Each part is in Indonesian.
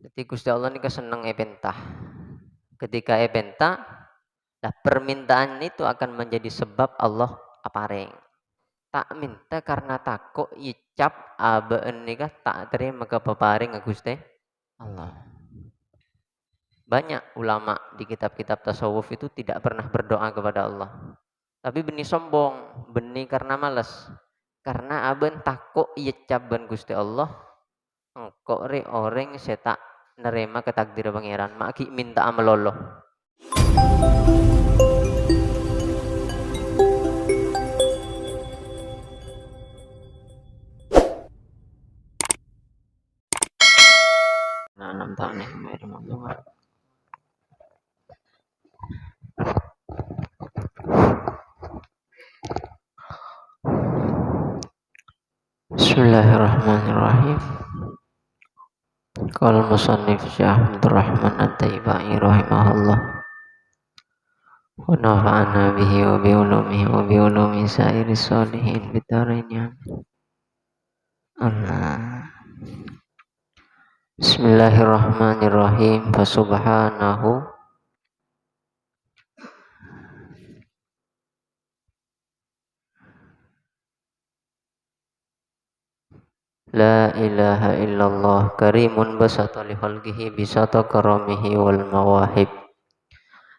Jadi Gusti Allah ini seneng epentah. Ketika epentah, lah permintaan itu akan menjadi sebab Allah apareng. Tak minta karena takut icap abeen nikah tak terima ke peparing Gusti Allah. Banyak ulama di kitab-kitab tasawuf itu tidak pernah berdoa kepada Allah. Tapi benih sombong, benih karena malas. Karena aben takut icap ben Gusti Allah, engkau re orang saya tak nerima ketakdir pangeran, maki minta amalolo. Nah, 6 tahun nih, Bismillahirrahmanirrahim. Qala musannif Syekh Abdul Rahman At-Taibai rahimahullah. Wa nafa'ana bihi wa bi ulumihi wa bi ulumi sa'iris sholihin bidarain. Allah. Bismillahirrahmanirrahim. Fasubhanahu la ilaha illallah karimun basata li khalqihi bisata karamihi wal mawahib.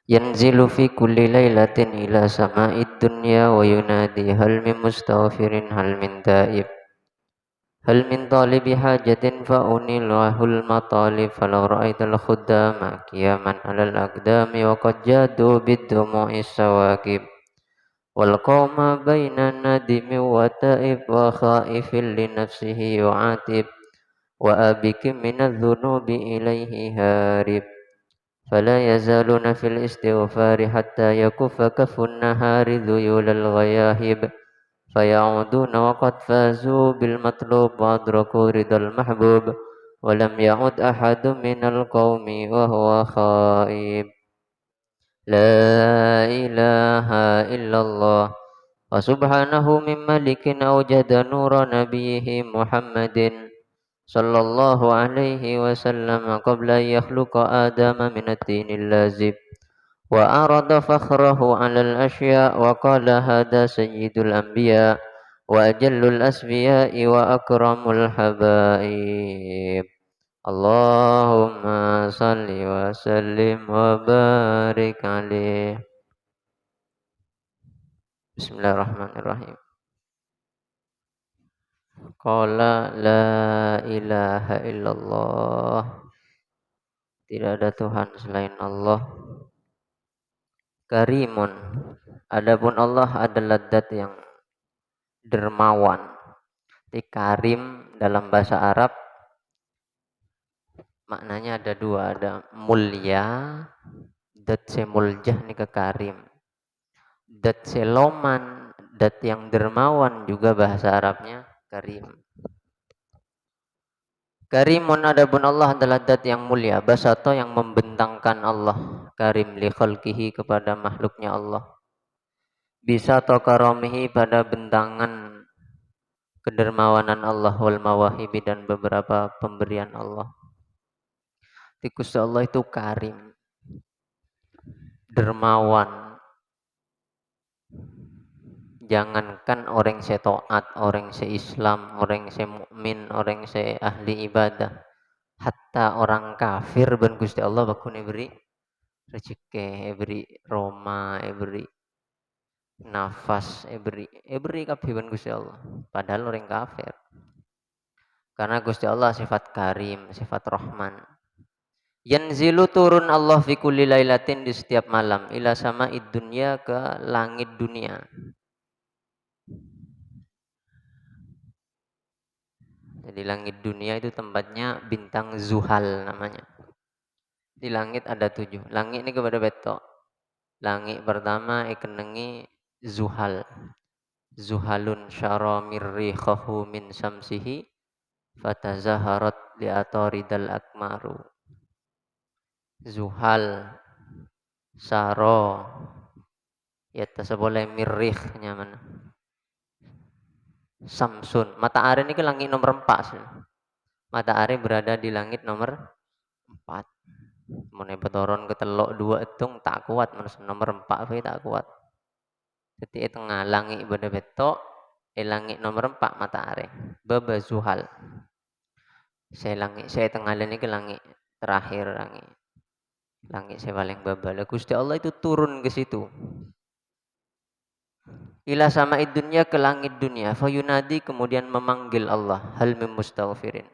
Yanzilu fi kulli lailatin ila sama'id dunya wa yunadi hal min mustaghfirin hal min taib hal min talibi hajatin fa unilahul matalib falau ra'aital khuddama qiyaman alal aqdami wa qad jadu bid-dumu'i sawakib wal qawma baina nadimi wa taib wa khaifin li nafsihi yu'atib wa abikim minadh-dhunubi ilaihi harib فلا يزالون في الاستغفار حتى يكف كف النهار ذيول الغياهب فيعودون وقد فازوا بالمطلوب وأدركوا رضا المحبوب ولم يعد أحد من القوم وهو خائب لا إله إلا الله وسبحانه من ملك أوجد نور نبيه محمد صلى الله عليه وسلم قبل أن يخلق آدم من الطين اللازب وأعرض فخره على الأشياء وقال هذا سيد الأنبياء وأجل الأسفياء وأكرم الحبائب اللهم صل وسلم وبارك عليه. Bismillahirrahmanirrahim. Qala la ilaha illallah. Tidak ada Tuhan selain Allah. Karimun. Adapun Allah adalah zat yang dermawan. Karim dalam bahasa Arab maknanya ada dua, ada mulia, zat semuljah nih ke karim. Zat seloman, zat yang dermawan juga bahasa Arabnya karim. Karimun adapun Allah adalah zat yang mulia, basato yang membentangkan Allah, karim li khalqihi kepada makhluknya Allah. Bisa tokaromihi pada bentangan kedermawanan Allah wal mawahibi dan beberapa pemberian Allah. Tikus Allah itu karim, dermawan. Jangankan orang yang taat, orang yang Islam, orang yang mukmin, orang yang ahli ibadah, hatta orang kafir ben Gusti Allah bakune beri rezeki, beri Roma, beri nafas, beri kabeh ben Gusti Allah. Padahal orang kafir. Karena Gusti Allah sifat karim, sifat rahman. Yanzilu turun Allah fi kulli lailatin di setiap malam ila sama'id dunya ke langit dunia. Jadi langit dunia itu tempatnya bintang Zuhal namanya. Di langit ada 7. Langit ini kepada beto. Langit pertama ikenengi Zuhal. Zuhalun syara mirrihahu min samsihi fatazaharat li ataridal akmaru. Zuhal saro ya boleh mirrihnya mana? Samsun. Matahari ini ke langit nomor 4. Matahari berada di langit nomor 4. Mun betoron ketelok 2 etung tak kuat, nomor 4 we tak kuat. Jadi tengah langit beda betok, langit nomor 4 matahari. Baba zuhal. Saya tengah ini ke langit terakhir langit. Langit saya paling baba. Gusti Allah itu turun ke situ. Ila sama dunya ke langit dunia. Fayunadi kemudian memanggil Allah. Hal mim mustaghfirin.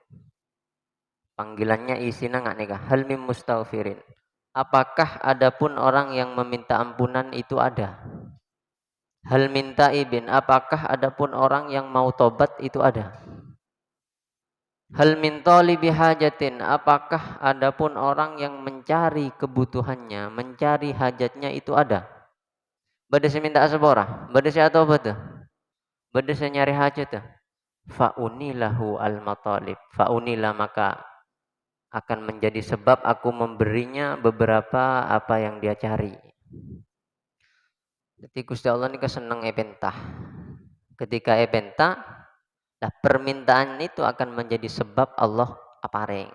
Panggilannya isinya nggak nikah. Hal mim mustaghfirin. Apakah ada pun orang yang meminta ampunan itu ada? Hal minta ibin. Apakah ada pun orang yang mau tobat itu ada? Hal min talibi hajatin, apakah ada pun orang yang mencari kebutuhannya, mencari hajatnya itu ada? Bade saya minta asbora, bade saya atau bade? Bade saya nyari hajat ya. Fa'unilahu al-matalib. Fa'unilah maka akan menjadi sebab aku memberinya beberapa apa yang dia cari. Jadi Gusti Allah ini keseneng ebentah. Ketika ebentah, nah permintaan itu akan menjadi sebab Allah apareng.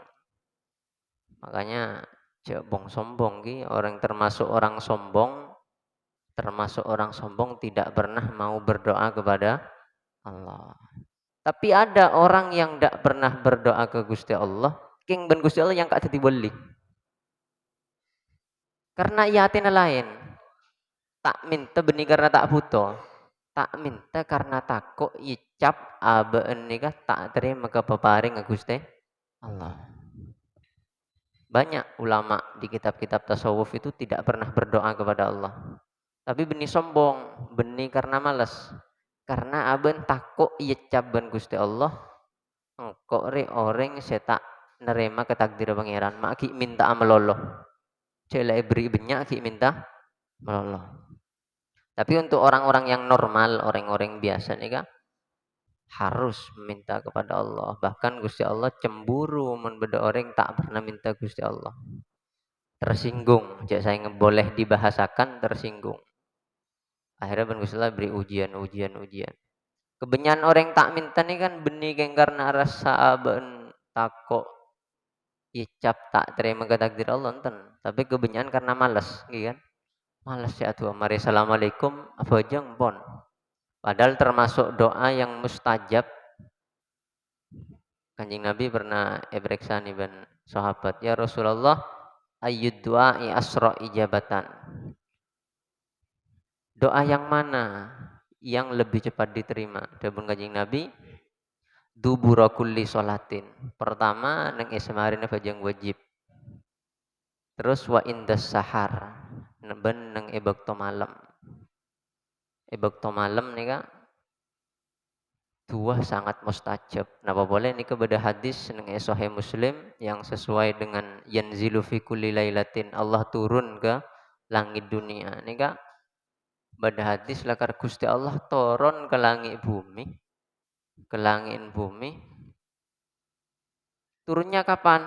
Makanya bong sombong ki orang termasuk orang sombong tidak pernah mau berdoa kepada Allah. Tapi ada orang yang tidak pernah berdoa ke Gusti Allah, king ben Gusti Allah yang kak jadi wali. Karena iatina lain. Tak minta benih karena tak butuh. Tak minta karena takut icap abeen nikah tak terima kepeparing ke Gusti Allah. Banyak ulama di kitab-kitab tasawuf itu tidak pernah berdoa kepada Allah. Tapi benih sombong, benih karena malas. Karena aben takut icap ben Gusti Allah, engkau re orang setak nerima ketakdir pangeran, mak minta meloloh. Cela beri banyak minta meloloh. Tapi untuk orang-orang yang normal, orang-orang biasa nih kan harus meminta kepada Allah. Bahkan Gusti Allah cemburu membeda orang tak pernah minta Gusti Allah. Tersinggung, jadi saya boleh dibahasakan tersinggung. Akhirnya ben Gusti Allah beri ujian. Kebenyan orang tak minta nih kan benih karena rasa ben takut icap tak terima ke takdir Allah enten. Tapi kebenyan karena malas, gitu kan? Malas ya tuh, mari assalamualaikum apa jeng pon. Padahal termasuk doa yang mustajab. Kanjeng Nabi pernah ebriksa nih ben sahabat, ya Rasulullah, ayyud du'ai asra ijabatan. Doa yang mana yang lebih cepat diterima? Dabun kanjeng Nabi, dubura kulli sholatin. Pertama nang ismarin fajang wajib. Terus wa indas sahar. Ben nang ebakto malam. Ebakto malam nih kak dua sangat mustajab. Napa boleh nih kepada hadis nang Sahih Muslim yang sesuai dengan yanzilu fi kulli lailatin, Allah turun ke langit dunia. Nih kak pada hadis lakar Gusti Allah turun ke langit bumi. Ke langit bumi. Turunnya kapan?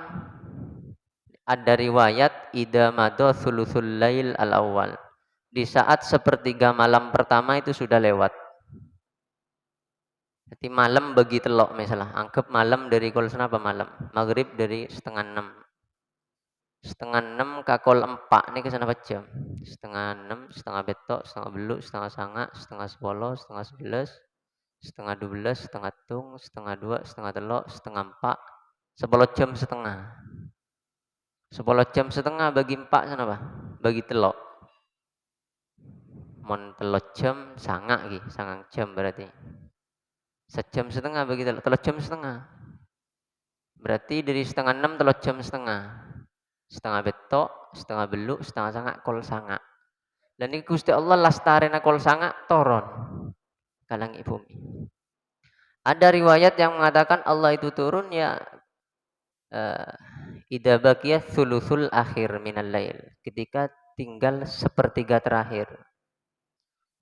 Ada riwayat ida mado thuluthul lail al awal. Di saat sepertiga malam pertama itu sudah lewat. Jadi malam bagi telok misalnya, anggap malam dari kol apa malam, maghrib dari setengah 6. Setengah 6 ke kol 4 ini kesana apa jam? Setengah 6, setengah betok, setengah beluk, setengah sanga, setengah 10, setengah 11, setengah 12, setengah tung, setengah 2, setengah telok, setengah 4, 10 jam setengah. 10 jam setengah bagi 4 sana apa? Bagi telok. Mon telok jam sanga ki, sangang jam berarti. Sejam setengah bagi telok jam setengah. Berarti dari setengah 6 telok jam setengah. Setengah betok, setengah beluk, setengah sanga, kol sanga. Dan ini Gusti Allah lastarena kol sanga toron kalang bumi. Ada riwayat yang mengatakan Allah itu turun ya idza baqiya thuluthul akhir minal lail. Ketika tinggal sepertiga terakhir.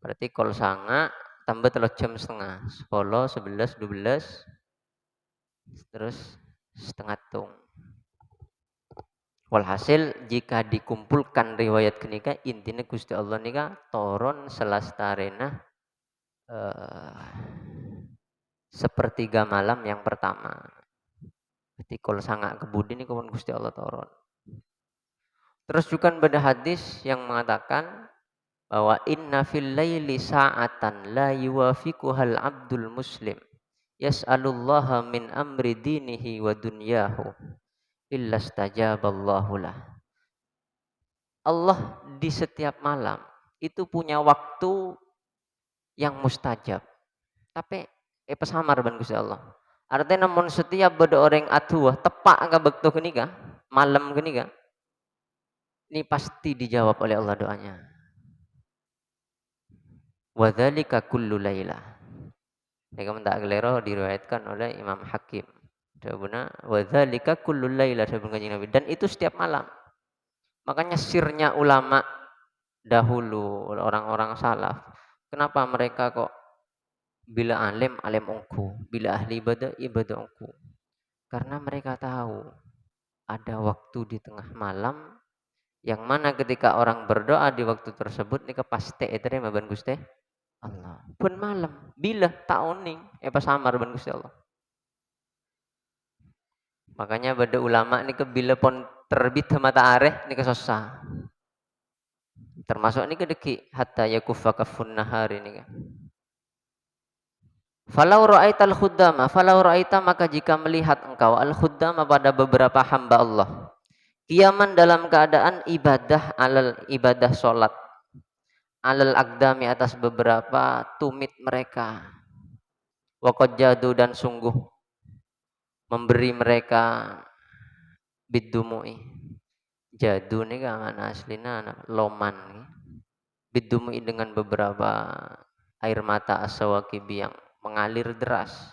Berarti kol sanga tambah telok jam setengah. 10, 11, 12 terus setengah tung. Walhasil jika dikumpulkan riwayat kenika intinya Gusti Allah nika toron selastarena sepertiga malam yang pertama. Jadi kalau sangat kebudi ini kawan Gusti Allah toron. Terus juga pada hadis yang mengatakan bahwa inna fil laili sa'atan la yuwafiquhal abdul muslim yas'alullaha min amri dinihi wa dunyahu illa stajaballahu lah. Allah di setiap malam itu punya waktu yang mustajab. Tapi pesamar ban Gusti Allah. Artinya namun setiap bada orang atuh tepak ka bekto gini ka, malam gini ka, ini pasti dijawab oleh Allah doanya. Wa dzalika kullu lailah. Jika tak kelero diriwayatkan oleh Imam Hakim. Dabuna wa dzalika kullu lailah sabun kanjeng Nabi, dan itu setiap malam. Makanya sirnya ulama dahulu, orang-orang salaf, kenapa mereka kok bila alim alim ongku, bila ahli ibadah ibadah ongku? Karena mereka tahu ada waktu di tengah malam yang mana ketika orang berdoa di waktu tersebut nika pasti etere ban Gusti Allah. Pun malam bila tauning pas samar ban Gusti Allah. Makanya pada ulama nika bila pon terbit matahari nika susah. Termasuk nika deki hatta yakuffa kafun nahari nika. Falau ra'aital khuddama, falau ra'aita maka jika melihat engkau al khuddama pada beberapa hamba Allah, qiyaman dalam keadaan ibadah alal ibadah salat, alal aqdami atas beberapa tumit mereka, wa qad jadu dan sungguh memberi mereka bidumu'i. Jadu nih kan aslina loman, bidumu'i dengan beberapa air mata aswakibi yang mengalir deras.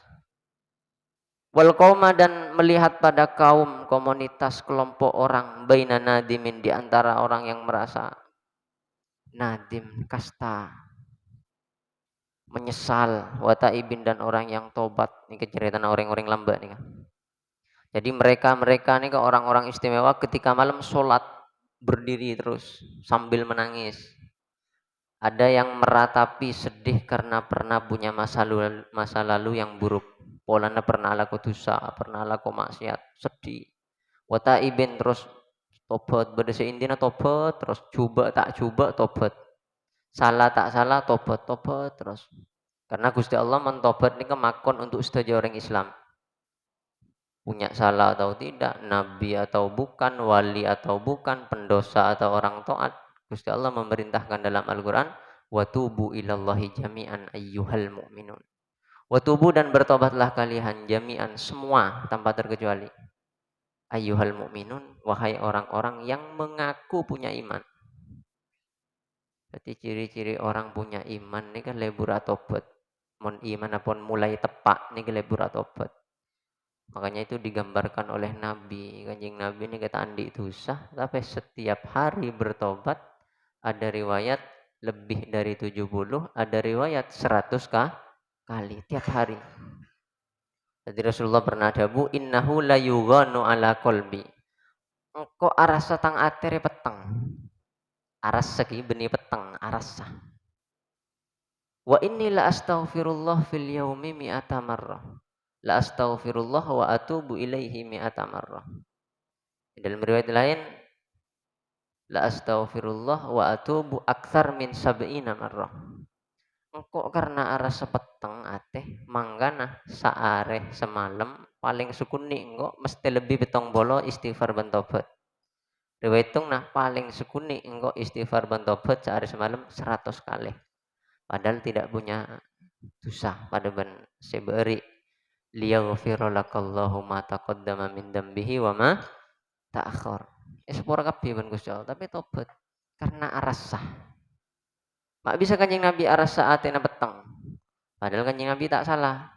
Wal qauma dan melihat pada kaum komunitas kelompok orang baina nadimin di antara orang yang merasa nadim kasta menyesal wataibin dan orang yang tobat ini keceritaan orang-orang lambat nih. Jadi mereka nih ke orang-orang istimewa ketika malam sholat berdiri terus sambil menangis. Ada yang meratapi sedih karena pernah punya masa lalu yang buruk. Polana pernah laku dosa, pernah laku maksiat, sedih. Wata ibin terus tobat, berdasar intinya tobat, terus coba tak coba tobat. Salah tak salah tobat terus. Karena Gusti Allah mentobat ini kemakon untuk setiap orang Islam. Punya salah atau tidak, nabi atau bukan, wali atau bukan, pendosa atau orang taat, Gusti Allah memerintahkan dalam Al-Qur'an, wa tubu ilallahi jami'an ayyuhal mu'minun. Wa tubu dan bertobatlah kalian jami'an semua tanpa terkecuali. Ayyuhal mu'minun, wahai orang-orang yang mengaku punya iman. Jadi ciri-ciri orang punya iman ini kan lebur tobat. Mon iman apun mulai tepak ini lebur tobat. Makanya itu digambarkan oleh Nabi. Kanjeng Nabi ini kata andi dosa, tapi setiap hari bertobat. Ada riwayat lebih dari 70, ada riwayat 100 kali tiap hari. Jadi Rasulullah pernah dawu innahu la yughanu ala qalbi. Engko arasa tang atere peteng. Aras segi benih peteng arasa. Wa inni la astaghfirullah fil yaumi mi'ata marrah. La astaghfirullah wa atubu ilaihi mi'ata marrah. Dalam riwayat lain la astaghfirullah wa atubu aktsar min sab'ina marrah. Engkau karena arah sepeteng ateh manggana saare semalam paling sukuni engkau mesti lebih betong bolo istighfar ben tobat. Riwayattung nah paling sukuni engkau istighfar ben tobat saare semalam 100 kali. Padahal tidak punya dosa pada ben seberi liyaghfira lakallahu ma taqaddama min dambihi wa ma ta'akhir. Sepura kabeh ben Gusti Allah tapi tobat karena arasah. Mak bisa Kanjeng Nabi arasa atena peteng. Padahal Kanjeng Nabi tak salah.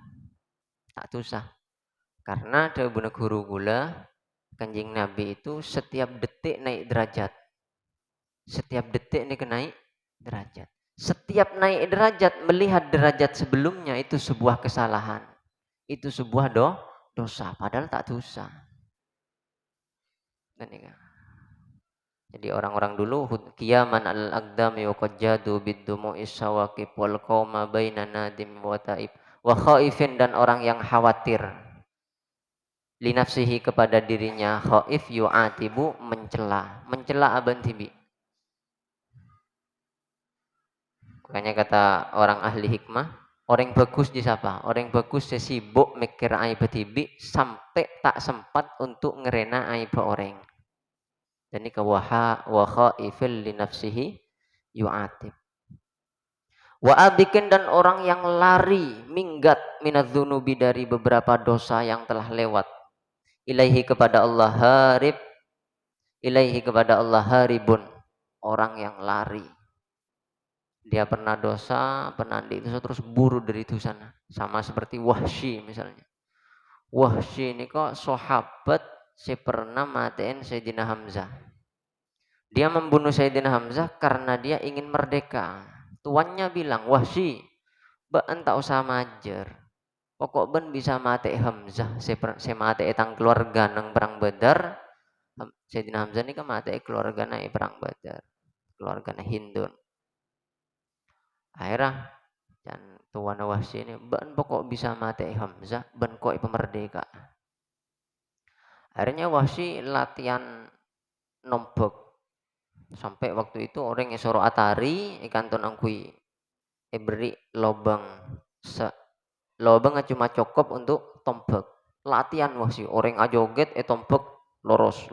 Tak dosa. Karena ada benar guru gula Kanjeng Nabi itu setiap detik naik derajat. Setiap detik ini naik derajat. Setiap naik derajat melihat derajat sebelumnya itu sebuah kesalahan. Itu sebuah dosa, padahal tak dosa. Jadi orang-orang dulu qiyaman al-aqdami wa qad jadu bid-dumu'i sawaqib wal qauma baina nadim wa taib wa khaifin dan orang yang khawatir. linafsihi kepada dirinya, khaif yu'atibu mencela aban tibi. Makanya kata orang ahli hikmah, orang bagus di siapa? Orang bagus sibuk mikir aib tibi sampai tak sempat untuk ngerena aib orang. Dan ini kawaha wa khaifil linafsihi yu'atib. Wa abikin, dan orang yang lari minggat minadzunubi dari beberapa dosa yang telah lewat. Ilaihi kepada Allah harib, ilaihi kepada Allah haribun, orang yang lari. Dia pernah dosa, pernah itu terus buru dari itu sana. Sama seperti Wahsy misalnya. Wahsy ini kok sahabat si pernah matiin Sayyidina Hamzah. Dia membunuh Sayyidina Hamzah karena dia ingin merdeka. Tuannya bilang, Wahsy, ben tak usah majer. Pokok ben bisa mati Hamzah, si mati tang keluarga nang perang Badar. Sayyidina Hamzah ini kan mati keluarga nang perang Badar. Keluarga nang Hindun. Akhirnya dan tuan Wahsy ini ben pokok bisa mati Hamzah, ben kok pemerdeka. Akhirnya Wahsy latihan nombok. Sampai waktu itu orang yang suruh atari ikan ton angkui beri lobang lobang cuma cukup untuk tombak. Latihan Wahsy, orang ajoget tombak lurus.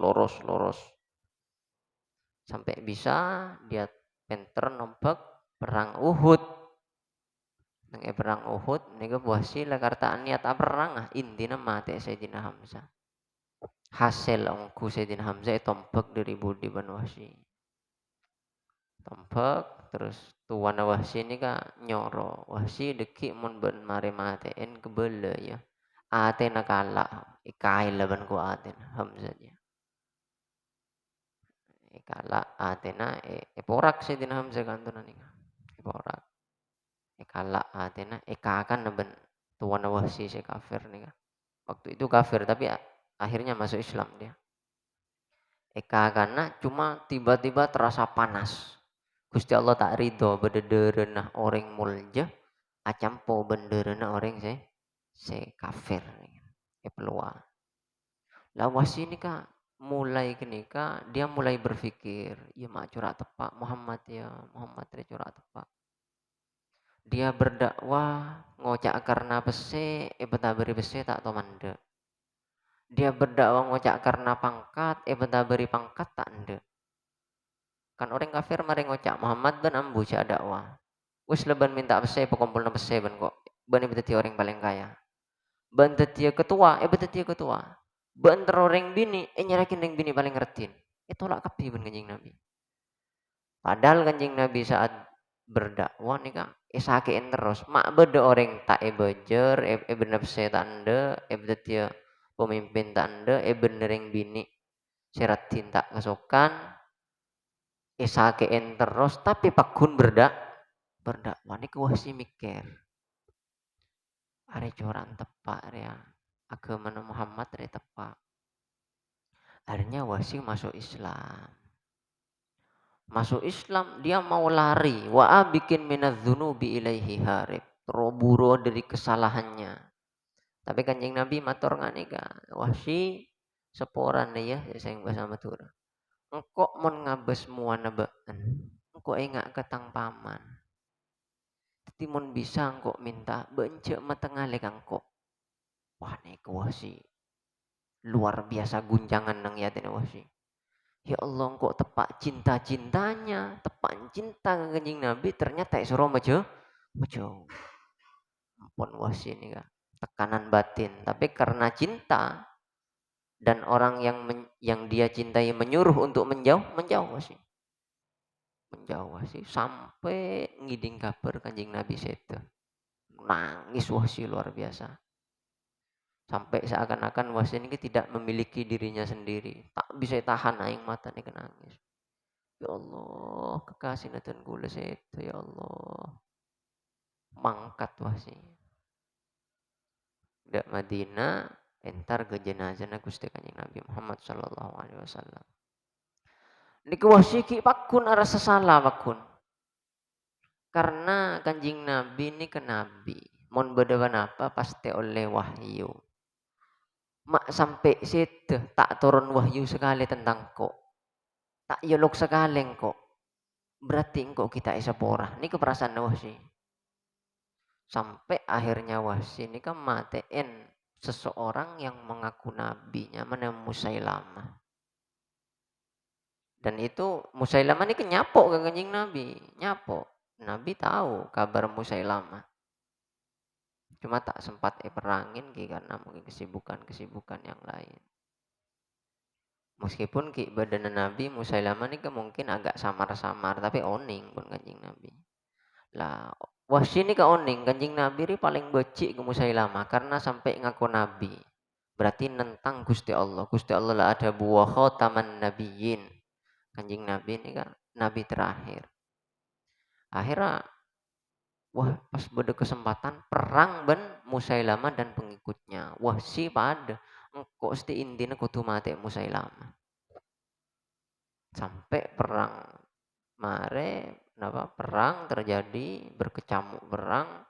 Sampai bisa dia penter nombak perang Uhud. Nang perang Uhud niku Wahsy lakartaan niat perang intina mati Sayyidina Hamzah. Hasil ongku Sayyidina Hamzah tombak dari budi ban Wahsy. Tombak terus tuan Wahsy ini kak nyoro Wahsy deki mun ben mare matiin kebele ya atena kalah ikai laban ku atena Hamzah dia kalah atena porak Sayyidina Hamzah kantunan nika porak kalah atena kakan ben tuan Wahsy si kafir nika waktu itu kafir tapi akhirnya masuk Islam dia karena cuma tiba-tiba terasa panas. Gusti Allah tak ridho bederena orang mulja acampo benderena orang se kafir peluang. Lah Wahsy ini kak mulai kini kak dia mulai berpikir ya mak curak tepak Muhammad ya curak tepak. Dia berdakwah ngocak karena bese betaberi bese tak tomande. Dia berdakwah ngocak karena pangkat bentar beri pangkat tak ende. Kan orang kafir mari ngocak Muhammad ben ambu cak dakwah. Wis leban minta bese pekumpulna bese ben kok. Ben beteti orang paling kaya. Ben tetia ketua, beteti ketua. Ben teroreng bini, nyerakin ring bini paling ngertiin. Tolak kapi ben kanjing Nabi. Padahal kanjing Nabi saat berdakwah nih kak, sakein terus. Mak beda orang tak bejer, bener bese tak ende, betetia pemimpin tak ende, benering bini. Seratin tak kesokan, sakein terus, tapi pakun berdakwah ini Wahsy mikir. Are coran tepak ya. Agama Muhammad are tepak. Akhirnya Wahsy masuk Islam. Masuk Islam dia mau lari. Wa bikin minadzunubi ilaihi harib. Teroburo dari kesalahannya. Tapi kanjeng Nabi matur ngani ka. Wahsy seporan ya sayang bahasa matur. Engkau mon ngabes muana baan. Engkau enggak ketang paman. Timun bisa engkau minta bencek matengale kangkok. Wah nih Wahsy. Luar biasa guncangan nang yatin Wahsy. Ya Allah kok tepak cinta-cintanya, tepak cinta kanjeng Nabi ternyata suruh majo. Ampun Wahsy ini kan tekanan batin, tapi karena cinta dan orang yang dia cintai menyuruh untuk menjauh Wahsy. Menjauh Wahsy sampai ngiding kabar kanjeng Nabi setu. Nangis Wahsy luar biasa. Sampai seakan-akan Wahsy ini tidak memiliki dirinya sendiri. Tak bisa tahan aing mata nih nangis. Ya Allah, kekasih natan kula setu ya Allah. Mangkat Wahsy. Dak Madinah entar ke jenazah Gusti Kanjeng Nabi Muhammad sallallahu alaihi wasallam. Niku Wahsy ki pakun rasa salah pakun. Karena Kanjeng Nabi ini ke nabi. Mon bedawan apa pasti oleh wahyu. mak sampai situ tak turun wahyu sekali tentang kok, tak yolok sekali kok, berarti kok kita isa porah ini keperasaan wahsi. Sampai akhirnya wahsi ini kan matiin seseorang yang mengaku nabinya mana Musailamah. Dan itu Musailamah ini kenyapok ke kanjeng Nabi, nyapok. Nabi tahu kabar Musailamah. Cuma tak sempat perangin karena mungkin kesibukan-kesibukan yang lain. Meskipun ki badan Nabi Musailamah ini mungkin agak samar-samar tapi oning pun kanjeng Nabi. Lah Wahsy ini ke oning kanjeng Nabi ini paling becik ke Musailamah karena sampai ngaku Nabi. Berarti nentang Gusti Allah. Gusti Allah lah ada buah khotaman nabiyyin. Kanjeng Nabi ini kan Nabi terakhir. Akhirnya wah pas pada kesempatan perang ben Musailamah dan pengikutnya. Wah si pada engkau sti intinya kudu mati Musailamah. Sampai perang mare perang terjadi berkecamuk perang.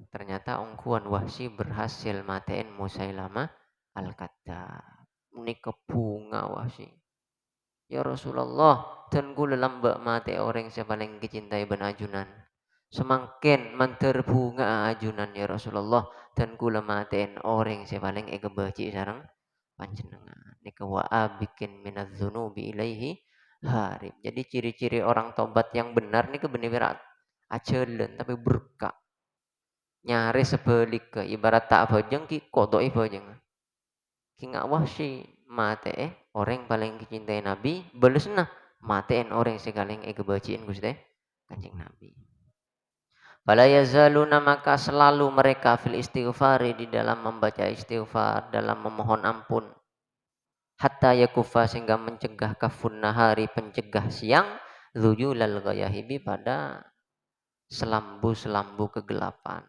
Ternyata ungkuan Wahsy berhasil matiin Musailamah Al-Kadzdzab. Ini kebunga Wahsy. Ya Rasulullah, dan kula lambak mati orang yang paling kecintai ben ajunan. Semakin menterbunga ajunan ya Rasulullah dan kula matiin orang yang paling kebaci sareng panjenengan. Nika wa bikin minadz dzunubi ilaihi harib. Jadi ciri-ciri orang tobat yang benar nih bener-bener ajelen tapi berkah. Nyaris sebalik ke ibarat tak bajeng ki kodok bajeng. Ki ngak Wahsy mate orang paling dicintai Nabi balesna matiin orang sekaling kebaciin Gusti Kanjeng Nabi. Fala yazaluna maka selalu mereka fil istighfari di dalam membaca istighfar, dalam memohon ampun. Hatta yakufa sehingga mencegah kafun nahari pencegah siang luyulal ghayahibi pada selambu-selambu kegelapan.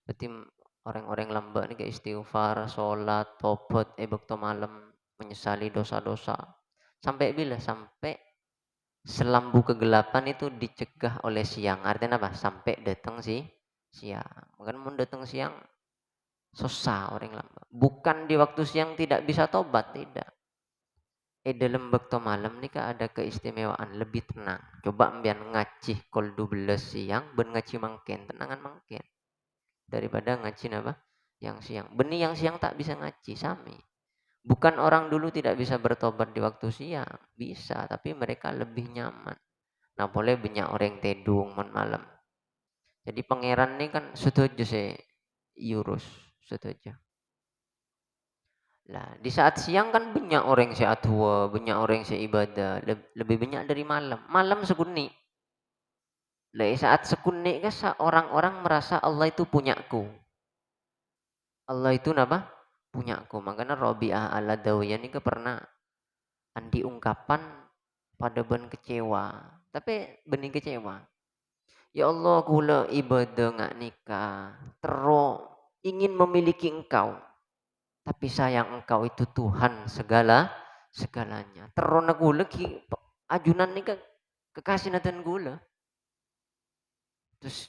Berarti orang-orang lamba ini kayak istighfar, sholat, tobat, bekto malam, menyesali dosa-dosa. Sampai bila? Sampai selambu kegelapan itu dicegah oleh siang. Artinya apa? Sampai datang siang. Mungkin mau datang siang susah orang lamba. Bukan di waktu siang tidak bisa tobat, tidak. Dalam bekto malam nih ada keistimewaan lebih tenang. Coba ambian ngaji kol 12 siang, ben ngaji mangken, tenangan mangken. Daripada ngaji apa? Yang siang. Benih yang siang tak bisa ngaji, sami. Bukan orang dulu tidak bisa bertobat di waktu siang, bisa, tapi mereka lebih nyaman. Nah, boleh banyak orang tedung malam. Jadi pangeran ini kan setuju sih Yurus, setuju. Lah, di saat siang kan banyak orang si atwa, banyak orang si ibadah, lebih banyak dari malam. Malam sekuni. Lah, saat sekuni kan orang-orang merasa Allah itu punyaku. Allah itu apa? Punyaku. Makanya Robi'ah al-Adawiyah ini pernah andi ungkapan pada ben kecewa. Tapi benih kecewa. Ya Allah kula ibadah ngak nikah. Terus ingin memiliki engkau. Tapi sayang engkau itu Tuhan segalanya. Terus gula ki ajunan nikah kekasih dan gula. Terus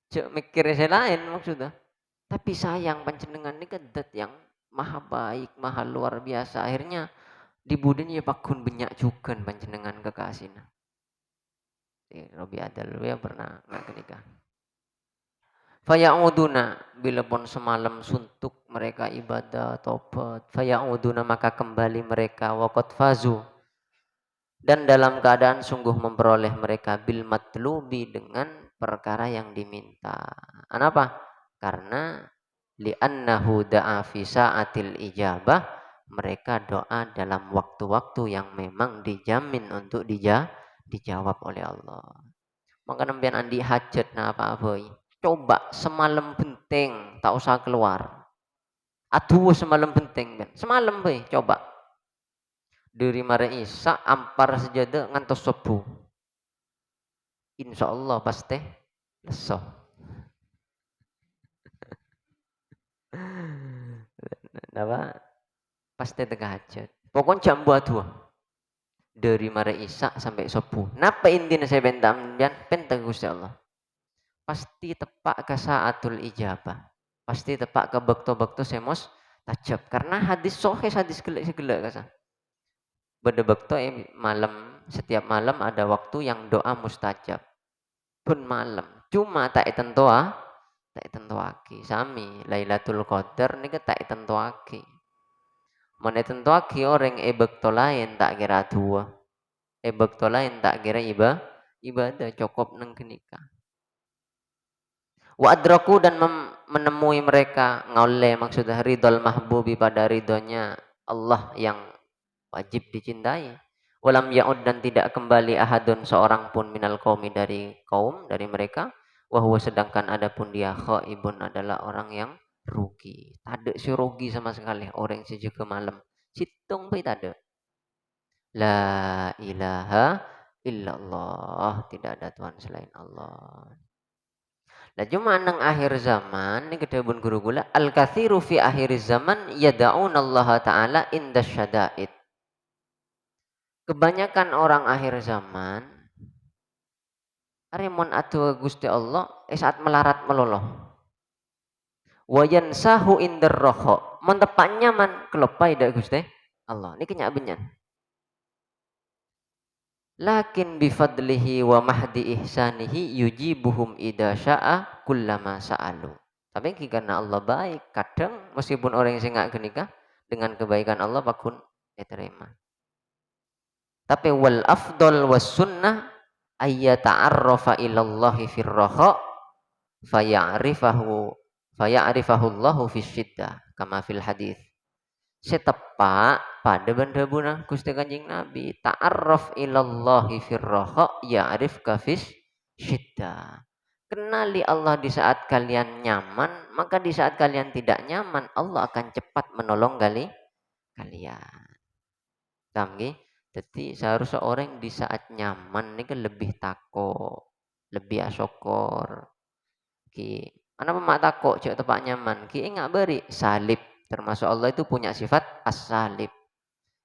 cek mikir saya lain maksudnya. Tapi sayang panjenengan ini kedet yang maha baik, maha luar biasa. Akhirnya di budin ya pakun banyak juga panjenengan kekasihnya. Robi Adal ya pernah nggak kenikah. Faya'uduna bila pun semalam suntuk mereka ibadah tobat. Faya'uduna maka kembali mereka waqad fazu. Dan dalam keadaan sungguh memperoleh mereka bil matlubi dengan perkara yang diminta. Kenapa? Karena li'annahu da'a fi sa'atil ijabah, mereka doa dalam waktu-waktu yang memang dijamin untuk dijawab oleh Allah. Maka nembian andi hajat na apa-apa. Coba semalam penting, tak usah keluar. Aduh semalam penting ben. Semalam be, coba. Dari mare Isa ampar sejada ngantos subuh. Insya Allah pasti leso. Apa? Pasti tengah hajat. Pokoknya jam buat dua. Dari mare Isa sampai subuh. Napa intinya saya bentam dan pentang Gusti Allah. Pasti tepak ke saatul ijabah. Pasti tepak ke bekto-bekto semos Tajab karena hadis sahih hadis gelek-gelek kasa. Bade bekto malam setiap malam ada waktu yang doa mustajab. Pun malam. Cuma tak tentuake sami Lailatul Qadar nika tak tentuake. Men tentuake orang bekto lain tak kira dua. Bekto lain tak kira ibadah cukup nang kenika. Wa adraku dan menemui mereka ngaule maksudnya ridol mahbubi pada ridhonya Allah yang wajib dicintai. Walam ya'ud dan tidak kembali ahadun seorang pun minal qaumi dari kaum dari mereka. Wahwa sedangkan adapun dia khaibun adalah orang yang rugi. Ada si rugi sama sekali orang si juga malam. Situng pun tak ada. La ilaha illallah. Tidak ada Tuhan selain Allah. Nah cuma nang akhir zaman ni kedabun guru gula al kathiru fi akhir zaman yada'un Allah taala inda syada'id. Kebanyakan orang akhir zaman Aremon atu Gusti Allah saat melarat meloloh. Wa yansahu indar roho. Mun tepak nyaman kelopai dak Gusti Allah. Niki nyak benyan. Lakin bifadlihi wa mahdi ihsanihi yujibuhum idza syaa kullama sa'alu. Tapi karena Allah baik, kadang meskipun orang yang nggak genikah dengan kebaikan Allah pakun diterima. Tapi wal afdal was sunnah ayyata'arrafa ilallahi fir raha faya'rifahu Allahu fis syiddah kama fil hadis. Setepak pada benda bunah Gusti Kanjeng Nabi ta'arraf ilallahi fir raha ya'rifka fis syiddah. Kenali Allah di saat kalian nyaman, maka di saat kalian tidak nyaman Allah akan cepat menolong kalian. Paham nggih? Jadi seharusnya orang di saat nyaman ini kan lebih takut, lebih asyukur. Ki, ana mak takut cek tempat nyaman. Ki enggak beri salib. Termasuk Allah itu punya sifat as-salib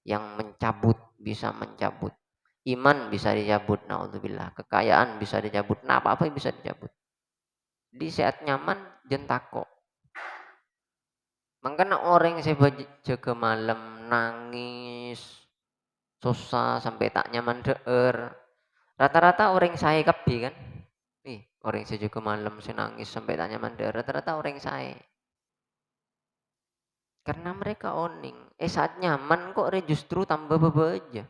yang mencabut, bisa mencabut. Iman bisa dicabut, naudzubillah. Kekayaan bisa dicabut, nah apa-apa yang bisa dicabut. Di saat nyaman jen takut. Makanya orang yang saya jaga malam nangis, susah sampai tak nyaman deer. Rata-rata orang saya kabeh kan. Orang saya juga malam saya nangis sampai tak nyaman deer. Rata-rata orang saya. Karena mereka oning. Saat nyaman kok justru tambah beba aja.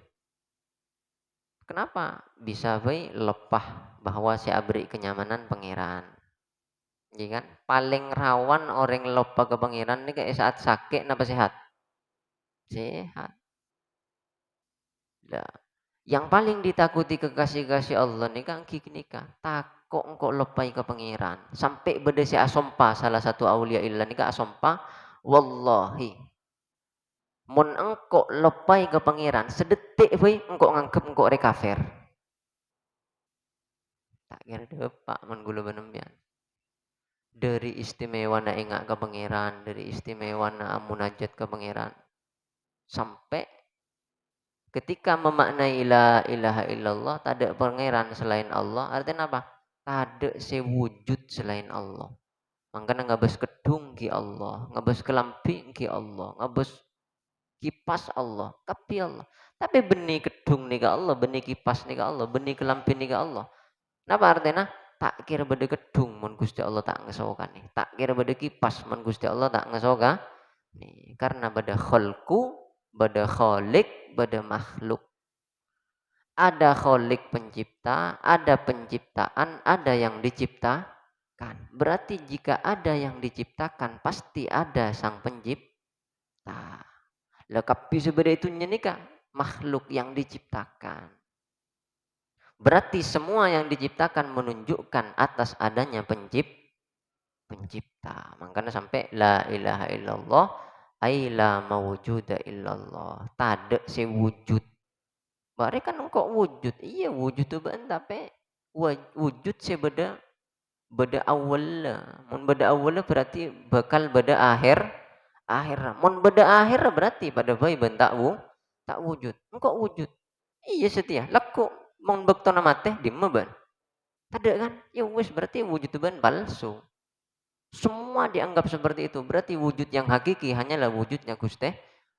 Kenapa? Bisa baik lepah bahwa saya beri kenyamanan pangeran. Iya kan? Paling rawan orang lupa ke pangeran ini kayak saat sakit napa sehat? Sehat. Nah, yang paling ditakuti kekasih-kasih Allah nih kan nikah. Takut engkau lepai ke pangeran. Sampai beda si asompa salah satu aulia illah nika asompa. Wallahi. Mun engkau lepai ke pangeran sedetik we engkau nganggep engkau rekafir. Tak kira depak mun gula benembian. Dari istimewa na ingat ke pangeran, dari istimewa na munajat ke pangeran. Sampai ketika memaknai la ilaha illallah, tak ada pangeran selain Allah, artinya apa? Tak ada sewujud selain Allah. Makanya ngabas kedung ki Allah, ngabas kelampi ki Allah, ngabas kipas Allah, kapi Allah. Tapi benih kedung nih ke Allah, benih kipas nih ke Allah, benih kelampi nih ke Allah. Napa artinya? Tak kira beda kedung mun Gusti Allah tak ngesokan nih. Tak kira beda kipas mun Gusti Allah tak ngesoka nih. Karena beda khalqu, beda khalik, beda makhluk. Ada khalik pencipta, ada penciptaan, ada yang diciptakan. Berarti jika ada yang diciptakan, pasti ada sang pencipta. Lekapi sebenarnya itu nyenika makhluk yang diciptakan. Berarti semua yang diciptakan menunjukkan atas adanya pencipta. Makanya sampai la ilaha illallah ay la mawjuda illallah. Tada sewujud. Bari kan engkau wujud. Iya wujud tu ben tapi wujud sebeda beda awal. Mun beda awal berarti bakal beda akhir. Mun beda akhir berarti pada bayi ben tak wujud. Engkau wujud. Iya setia. Laku mun bektona mate di ban. Tada kan? Ya wis berarti wujud ban palsu. Semua dianggap seperti itu. Berarti wujud yang hakiki hanyalah wujudnya Gusti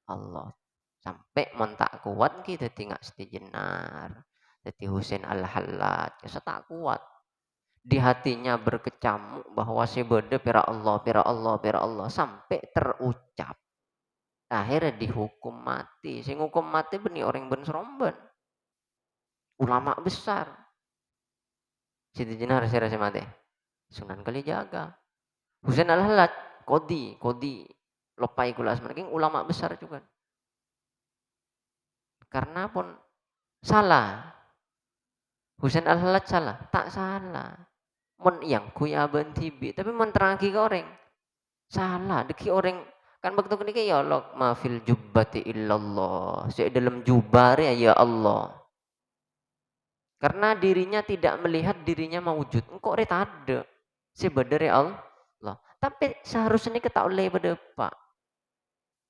Allah. Sampai mentak kuat kita tinggal sejenar. Jadi Husain Al-Hallaj, tak kuat. Di hatinya berkecamuk bahwa sebeda pira Allah, pira Allah, pira Allah sampai terucap. Akhirnya dihukum mati. Sing hukum mati benih orang ben seromben. Ulama besar. Siti Jenar saya rasa mati. Sunan Kalijaga. Husain Al-Hallaj, Kodi lopai kula asman ulama besar juga. Karena pun salah. Husain Al-Hallaj salah, tak salah. Mon yang kuya bentibi, tapi menerangi ke orang. Salah, deki orang kan waktu niki ya Allah ma fil jubbati illallah. Saya dalam jubah ya Allah. Karena dirinya tidak melihat dirinya mewujud. Engkau reta ada. Sebenarnya Allah. Tapi seharusnya kita oleh pada Pak.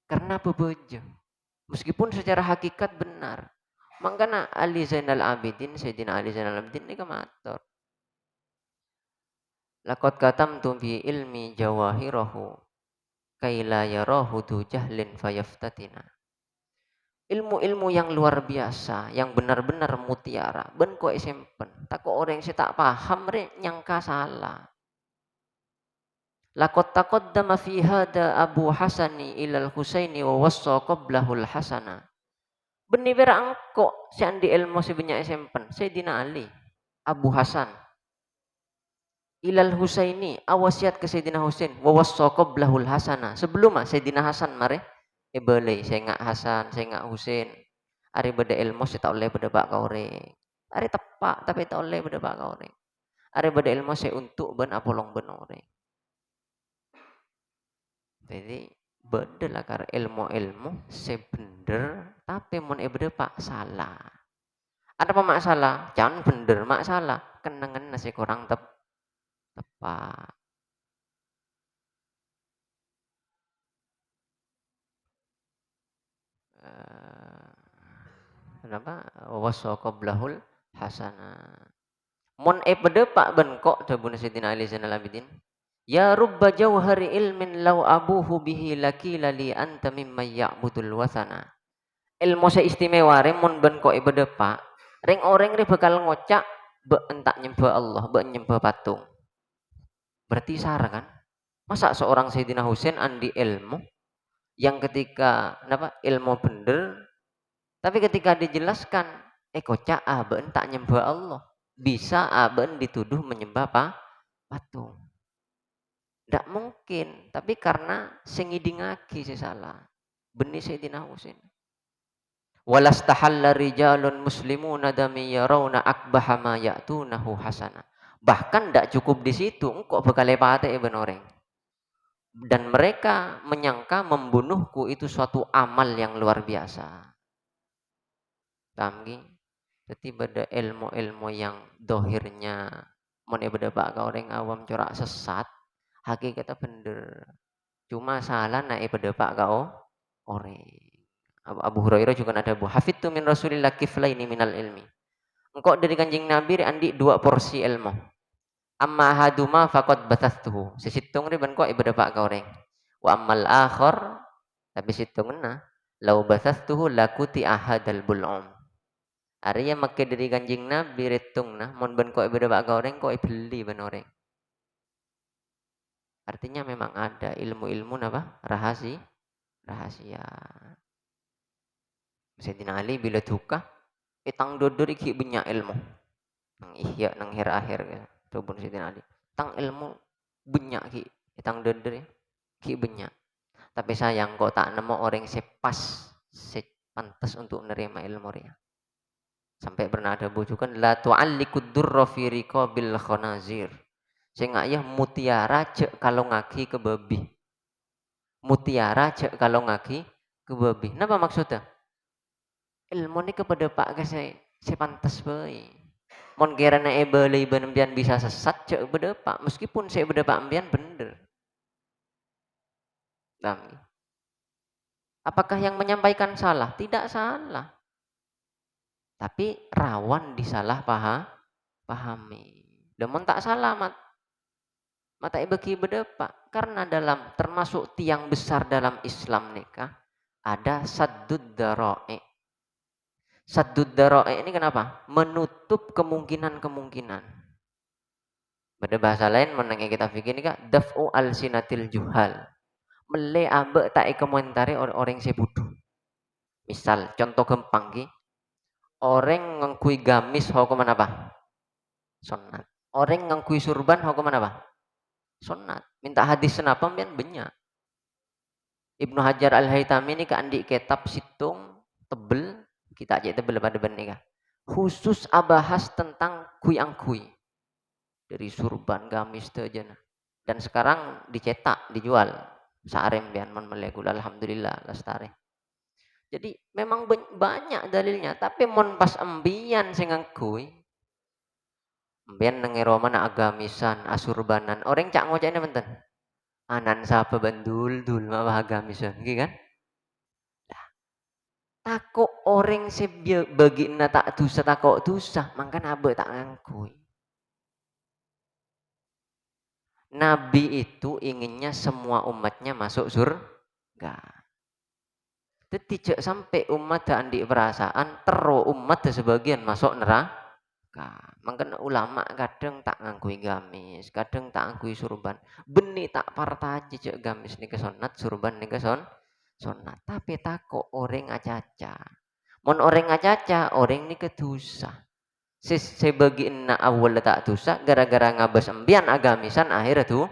Karena bebejo. Meskipun secara hakikat benar. Makanya Ali Zainal Abidin, Sayyidina Ali Zainal Abidin ini kematur. Laqad katamtu fi ilmi jawahirahu kaila yarahu du jahlin fayaftatina. Ilmu-ilmu yang luar biasa, yang benar-benar mutiara, ben kok simpen. Tak kok orang yang tak paham re nyangka salah. Laqad taqaddama fi hada Abu Hasani ilal Husaini wa wassa qablahul Hasana. Beni berangko si andi ilmu si banyak simpen. Sayyidina Ali, Abu Hasan, ilal Husaini awasiat ke Sayyidina Husain wa wassa qablahul Hasana. Sebelum Sayyidina Hasan mare boleh saya ngak Hasan, saya ngak Husain. Ari beda ilmu saya tak oleh beda bak kau orang. Ari tepak tapi tak oleh beda bak kau orang. Ari beda ilmu saya untuk ben apolong ben orang. Jadi beda lah karena ilmu-ilmu sebener tapi mon beda pak salah. Ada apa mak salah? Jangan bener mak salah. Kenangan nasi kurang tepat. Kenapa? Wasoko blahul hasana. Mon beda pak bengkok dabun Sayyidina Ali Zainal Abidin. Ya rubba jauhari ilmin law abuhu bihi lakila li anta mimma ya'budul wasana. Ilmu seistimewa remon ben kok ibadah pak. Ring orang re bakal ngocak be entak nyembah Allah, be nyembah patung. Berarti salah kan? Masa seorang Sayyidina Husain andi ilmu yang ketika ilmu bener tapi ketika dijelaskan kocak be entak nyembah Allah. Bisa ben dituduh menyembah patung. Tidak mungkin, tapi karena sengidingaki si salah. Benih Sayyidina Husain. Walastahalla rijalun muslimuna dami yarawna akbaha ma ya'tunahu hasana. Bahkan tidak cukup di situ, engkau bakal lepate ibn orang. Dan mereka menyangka membunuhku itu suatu amal yang luar biasa. Tamgi. Jadi pada ilmu-ilmu yang dohirnya mon ibadah bak orang awam corak sesat, hakikatnya bener. Cuma salah naik pada pak kau orang. Abu Hurairah juga ada bu hafidtu min Rasulillah kiflaini minal ilmi. Engkau dari kanjeng Nabi andi 2 porsi ilmu. Amma haduma faqad batastuhu. Sesitung riban kau ibadah pak kau orang. Wa ammal akhar tapi situngna lau batastuhu lakuti ahadal bul'um. Arya makke dari kanjeng Nabi retungna mon ben kau ibadah pak kau orang kau beli ben orang. Artinya memang ada ilmu-ilmu apa? Rahasia. Sayyidina Ali bila duka, tang dodor iki banyak ilmu. Nang ihya nang akhir tu pun Sayyidina Ali. Tang ilmu banyak ki, tang dodor ki banyak. Tapi sayang kok tak nemu orang sepas, pantas untuk menerima ilmu dia. Sampai pernah ada bujukan la tu'allikud durra fi riqabil khanazir. Saya ya mutiara cek kalau ngaki ke babi. Mutiara cek kalau ngaki ke babi. Napa maksudnya? Ilmu ini kepada pak saya pantas baik. Mon gerana ebele iban ambian bisa sesat cek kepada pak meskipun saya kepada pak ambian bener. Apakah yang menyampaikan salah? Tidak salah. Tapi rawan disalah pahami. Demon tak salah mat. Mata bagi berdepak karena dalam termasuk tiang besar dalam Islam nikah ada saddud dara'i. Saddud dara'i ini kenapa? Menutup kemungkinan-kemungkinan. Pada bahasa lain menengah kita fikir ini kak daf'u al-sinatil juhal. Mele abe tak komentari orang yang bodoh. Misal contoh gampang ki, orang ngengkui gamis hukuman apa? Sunat. Orang ngengkui surban hukuman apa? Sunat. Minta hadis kenapa pian banyak. Ibnu Hajar Al-Haytami ini andi kitab situng tebel, kita aja tebel pada benika. Khusus abahas tentang kui-angkui. Dari surban, gamis itu aja. Dan sekarang dicetak, dijual. Saarem bian mon melekul alhamdulillah lestari. Jadi memang banyak dalilnya, tapi mon pas embian sing ngangkui. Embian nengero mana agamisan, asurbanan. Orang cak ngocaknya benten. Anan sapa bandul dul mawah agamisan, gitu kan? Takut orang bagi na tak dosa takut dosa, mangkan abe tak ngangkui. Nabi itu inginnya semua umatnya masuk surga. Tidak sampai umat dan di perasaan terus umat sebagian masuk neraka. Mangkan ulama kadang tak ngangkui gamis, kadang tak ngangkui surban. Benih tak partaji cek gamis nih kesonat, surban nih sonat. Tapi takut orang acaca. Mon orang ngacaca, orang ini kedosa. Sebagi inna awal tak dosa, gara-gara ngabas embian agamisan akhirnya tuh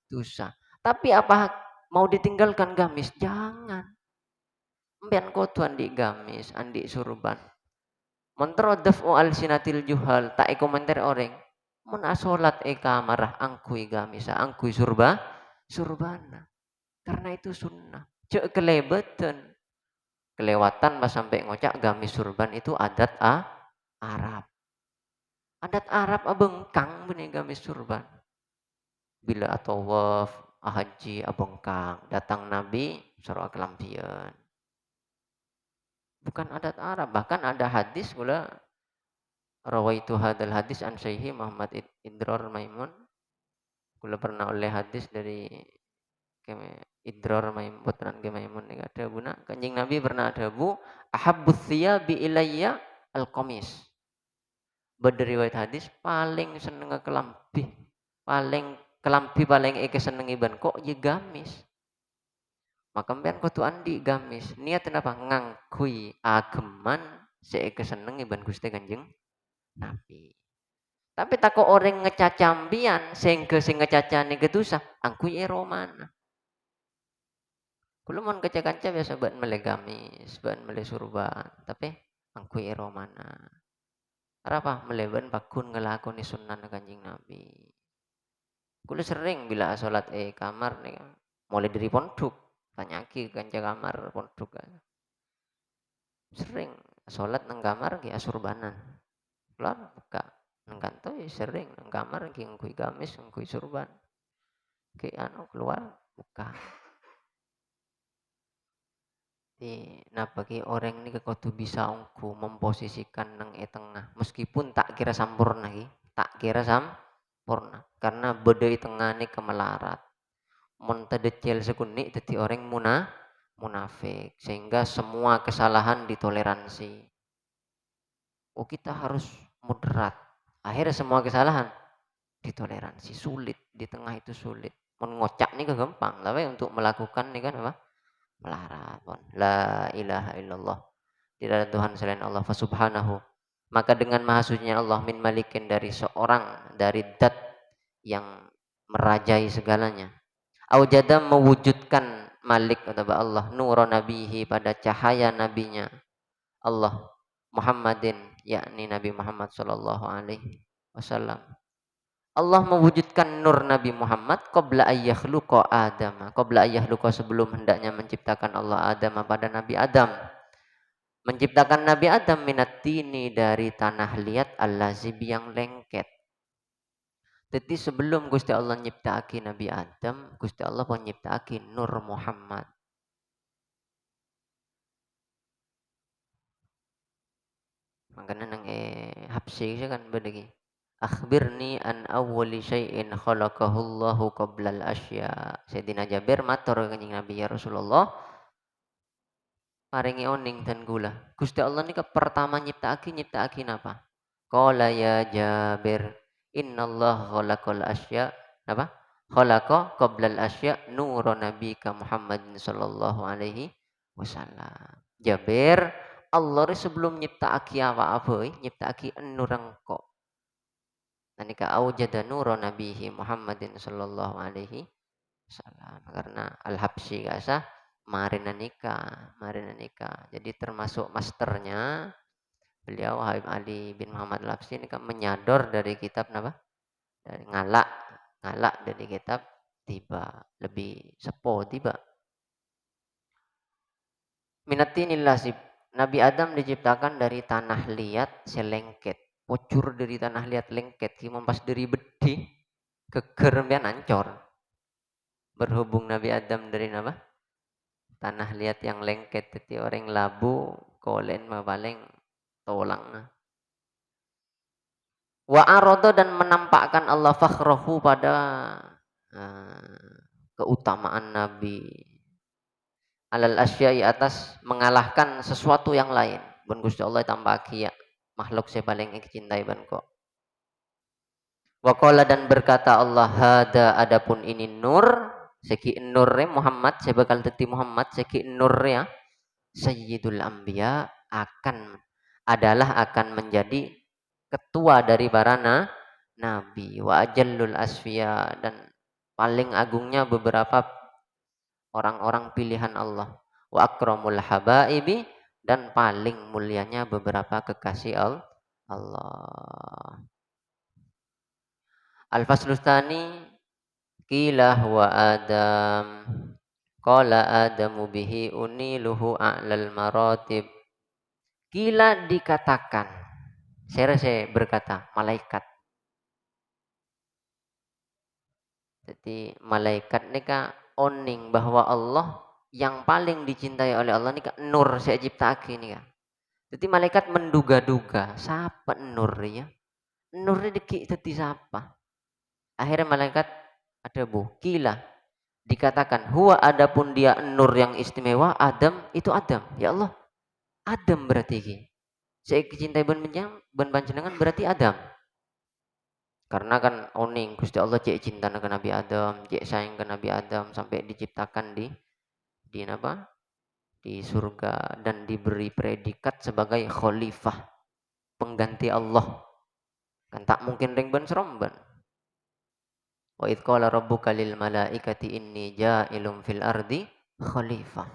dosa. Tapi apa mau ditinggalkan gamis? Jangan. Embian kotuan di gamis, andi surban. Montrodaf o al-sinatil juhal, tak komentar orang. Mun asolat kamarah angkui gamisa, angkui surbana. Karena itu sunnah. Cek kelebatan. Kelewatan pas sampai ngocak gamis surban itu adat Arab. Adat Arab abengkang benih gamis surban. Bila atawaf, haji abengkang, datang Nabi surah kelampian. Bukan adat Arab, bahkan ada hadis pula rawaitu hadal hadis an Syaihi Muhammad Idrar Maimun. Kula pernah oleh hadis dari Idrar Maimun putran ke Maimun ni ada buna kanjeng Nabi pernah ada bu ahabbus thiyabi ilayya al-qamis. Berderiwayat hadis paling seneng kelambi, paling kelambi paling seneng iban kok ya gamis. Maka mbian kudu andi gamis. Niat apa ngangkui ageman seike seneng iban Gusti Kanjeng Nabi. Tapi tako orang ngecacambian sehingga sing ngecacane kedusa angkui romana. Kulo mon kaca-kaca biasa buat mele gamis, buat mele surban, tapi angkui romana. Apa meleban bakun ngelakoni sunnah Kanjeng Nabi. Kulo sering bila sholat kamar nih mulai dari pondok tanyaki kanca kamar pondok sering sholat nang kamar ki asurbanan kelar buka nang kantor sering nang kamar ki ngkui gamis ngkui surban ki anu keluar buka nah bagi orang ini kudu bisa ongku memposisikan nang tengah meskipun tak kira sampurna ki tak kira sampurna karena beda tengah ini kemelarat mun tedecel sekunik dadi orang munafik sehingga semua kesalahan ditoleransi. Oh kita harus moderat. Akhirnya semua kesalahan ditoleransi. Sulit di tengah itu sulit. Mun ngocak nih gampang, tapi untuk melakukan nih kan apa? Melarat. La ilaha illallah. Tidak ada Tuhan selain Allah. Subhanahu. Maka dengan maha sucinya Allah min malikin dari seorang dari dat yang merajai segalanya. Aujada mewujudkan Malik kata Allah nuro nabihi pada cahaya nabinya Allah Muhammadin yakni Nabi Muhammad sallallahu alaihi wasallam. Allah mewujudkan nur Nabi Muhammad qabla ayyakhluqa Adam. Qabla ayyakhluqa sebelum hendaknya menciptakan Allah Adam pada Nabi Adam. Menciptakan Nabi Adam minat tini dari tanah liat al-lazib yang lengket. Jadi sebelum Gusti Allah nyiptaki Nabi Adam, Gusti Allah pun nyiptaki Nur Muhammad. Makanya nang habsi kan bedegi. akhbirni an awwali syai'in khalaqahu Allahu qablal asya. Sayyidina Jabir matur kanjeng Nabi, ya Rasulullah, paringi oning dan gula. Gusti Allah nika pertama nyiptake napa? Qala ya Jabir, innallaha khalaqal asya apa? Khalaqa qablal asya nura nabika Muhammadin sallallahu alaihi wasallam. Jabir, Allah sebelum nyiptake apa-apa, nyiptake nur engko. Nanika aujada nura nabihi Muhammadin sallallahu alaihi wasallam. Karena Al-Habsyi kasah marina nikah. Jadi termasuk masternya beliau Habib Ali bin Muhammad Al-Habsyi ini kan menyador dari kitab apa? Dari ngalak dari kitab tiba lebih sepo tiba. Minatinil lasib. Nabi Adam diciptakan dari tanah liat selengket. Pocur dari tanah liat lengket. Kimon pas dari bedi geger mbian ancor. Berhubung Nabi Adam dari apa? Tanah liat yang lengket. Jadi orang labu kolen mah paling tolang. Wa arodo dan menampakkan Allah fakhrahu pada keutamaan Nabi alal asyai atas mengalahkan sesuatu yang lain. Bun Gusti Allah tambah ya makhluk saya paling cintai ban kok. Waqala dan berkata Allah, hada adapun ini nur, seki nurre Muhammad, saya bakal teti Muhammad, seki nurnya Sayyidul Anbiya akan menjadi ketua dari para nabi wa ajallul asfiya dan paling agungnya beberapa orang-orang pilihan Allah wa akramul habaibi dan paling mulianya beberapa kekasih Allah. Al-Faslustani qila wa Adam qala Adamu bihi uniluhu a'lal maratib. Qila dikatakan, saya berkata malaikat. Jadi malaikat ini kan oning bahwa Allah yang paling dicintai oleh Allah ini kan nur saya ciptake ini kan. Jadi malaikat menduga-duga siapa nur ya? Nur ini deki siapa? Akhirnya malaikat ada kila dikatakan huwa adapun dia nur yang istimewa Adam itu Adam. Ya Allah, Adam berarti ini. Saya cintai ben panjenengan berarti Adam. Karena kan oning Gusti Allah cek cinta ke Nabi Adam, cek sayang ke Nabi Adam sampai diciptakan di apa? Di surga dan diberi predikat sebagai khalifah, pengganti Allah. Kan tak mungkin ring ben seromban. Wa id qala rabbuka lil malaikati inni ja'ilun fil ardi khalifah.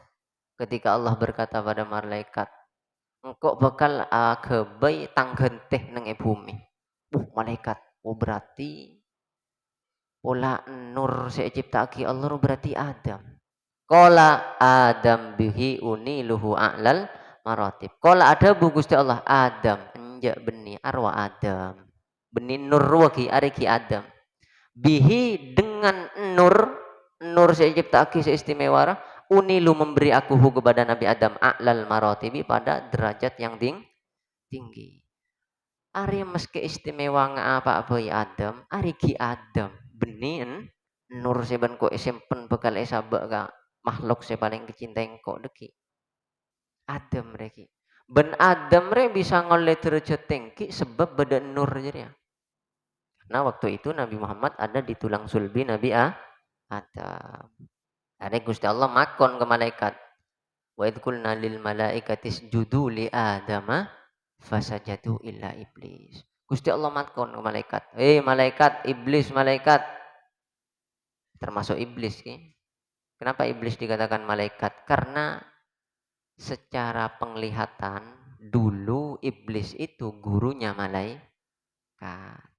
Ketika Allah berkata pada malaikat, engkau bakal kebai tanggenteh nang bumi. Malaikat, berarti pola nur saya ciptaki Allah berarti Adam. Qala Adam bihi uniluhu a'lal maratib. Qala ada bu Gusti Allah Adam enjak beni arwah Adam. Beni nur wagi ariki Adam. Bihi dengan nur saya ciptaki seistimewa unilu memberi aku kepada Nabi Adam a'lal maratibi pada derajat yang tinggi. Ari meski istimewa apa ya Adam, ari ki Adam benin nur seban ko simpen bekal sabak ka makhluk saya paling kecintai kok deki. Adam reki. Ben Adam re bisa ngoleh derajat tinggi sebab badan nur jadi ya. Nah waktu itu Nabi Muhammad ada di tulang sulbi Nabi Adam. Ada Gusti Allah makon ke malaikat. Wa idh qulna lil malaikati isjudu li Adama fasajadu illa iblis. Gusti Allah makon ke malaikat. Malaikat, iblis, malaikat. Termasuk iblis ki. Kenapa iblis dikatakan malaikat? Karena secara penglihatan dulu iblis itu gurunya malaikat.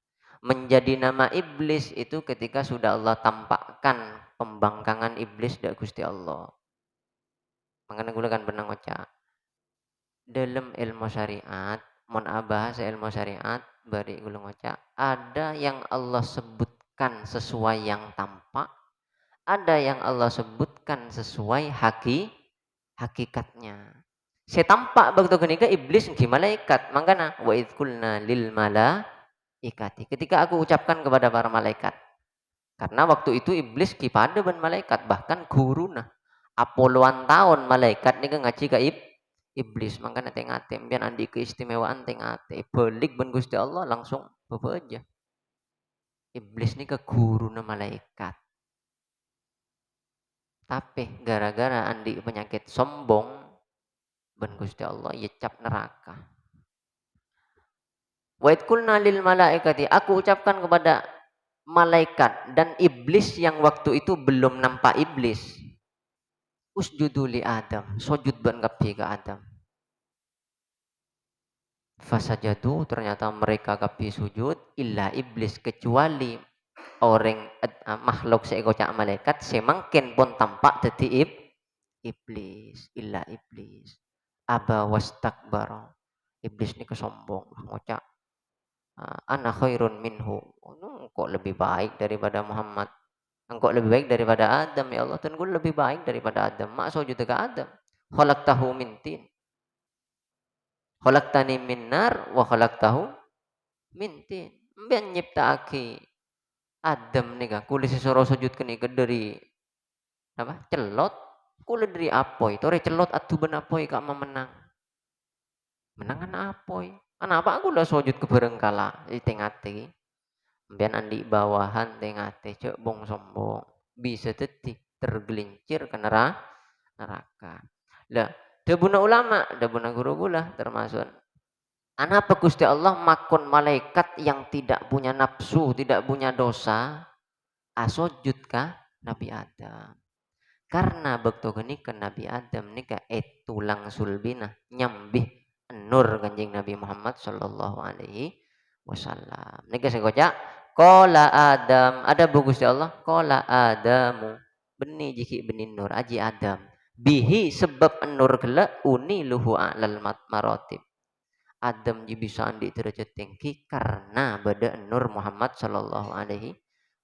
Menjadi nama iblis itu ketika sudah Allah tampakkan pembangkangan iblis dari Gusti Allah. Makanya gue kan pernah ngocak dalam ilmu syariat, mon bahasa ilmu syariat, bari gue ngocak ada yang Allah sebutkan sesuai yang tampak, ada yang Allah sebutkan sesuai hakikatnya. Saya tampak begitu kenika iblis nggih malaikat, makanya wa idz qulna lil ikati. Ketika aku ucapkan kepada para malaikat, karena waktu itu iblis kipada ban malaikat, bahkan guruna. Apoluan tahun malaikat nih ngaji ke iblis, makanya tengate biar andi keistimewaan tengate. Balik ban Gusti Allah langsung bebeja. Iblis nih ke guruna malaikat. Tapi gara-gara andi penyakit sombong, ban Gusti Allah ya cap neraka. Wa idkulna lil malaikati, aku ucapkan kepada malaikat dan iblis yang waktu itu belum nampak iblis. Usjudu li Adam, sujud ban kabeh ke Adam. Fasajadu, ternyata mereka kabeh sujud illa iblis, kecuali orang makhluk seekor malaikat semangkin pun tampak dadi iblis, illa iblis. Aba wastakbara. Iblis ini kesombong, ngocak ana khairun minhu. Kok lebih baik daripada Muhammad. Engkau lebih baik daripada Adam ya Allah. Dan gue lebih baik daripada Adam. Mak sujud ke Adam. Khalaqtahu min tin. Khalaqtani min nar wa khalaqtahu min tin. Mbian nyiptaake Adam nih kah. Kulis sesoro sujud kene dari apa? Celot. Kulit dari apoi. Tore celot atu ben apoi kak menang. Menangan apoi. Kenapa aku udah sujud ke berengkala di tengah-tengah. Mbian andi bawahan tengah-tengah cek bong sombong. Bisa teti tergelincir ke neraka. Lah, debuna ulama, debuna guru gula termasuk. Anapa Gusti Allah makon malaikat yang tidak punya nafsu, tidak punya dosa, asojud kah Nabi Adam. Karena bekto geni ke Nabi Adam nika tulang sulbina nyambih nur kanjeng Nabi Muhammad sallallahu alaihi wasallam. Nika saya kocak qala Adam, ada bu Gusti Allah qala Adamu benih jiki benih nur aji Adam bihi sebab nur gela uni luhu alal maratib. Adam bisa andi derajat tinggi karena bada nur Muhammad sallallahu alaihi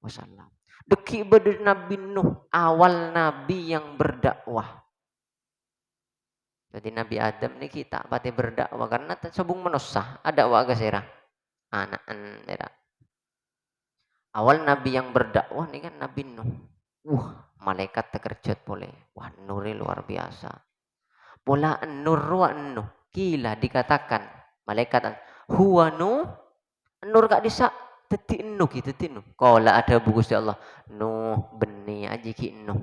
wasallam. Deki bada Nabi Nuh, awal nabi yang berdakwah. Jadi Nabi Adam ini kita pati berdakwah karena sebung menosah ada waga serah anak merah. Awal nabi yang berdakwah ini kan Nabi Nuh. Malaikat terkejut boleh. Wah, nuri luar biasa. Pola nur wa nuh. Kila dikatakan malaikat huwa nuh. Nur gak bisa teti nuh gitu teti nuh. Kala ada buku Gusti Allah. Nuh beni aja ki nuh.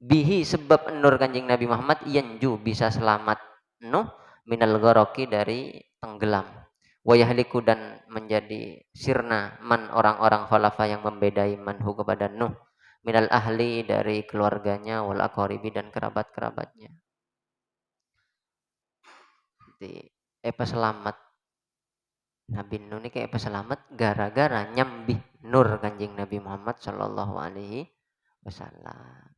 Bihi sebab nur kanjeng Nabi Muhammad yanju bisa selamat nuh minal gharoki dari tenggelam. Wayahliku dan menjadi sirna man orang-orang khulafa yang membedai manhu kepada Nuh minal ahli dari keluarganya wal aqaribi dan kerabat-kerabatnya. Jadi selamat Nabi Nuh ini kayak selamat gara-gara nyambih nur kanjeng Nabi Muhammad sallallahu alaihi wasallam.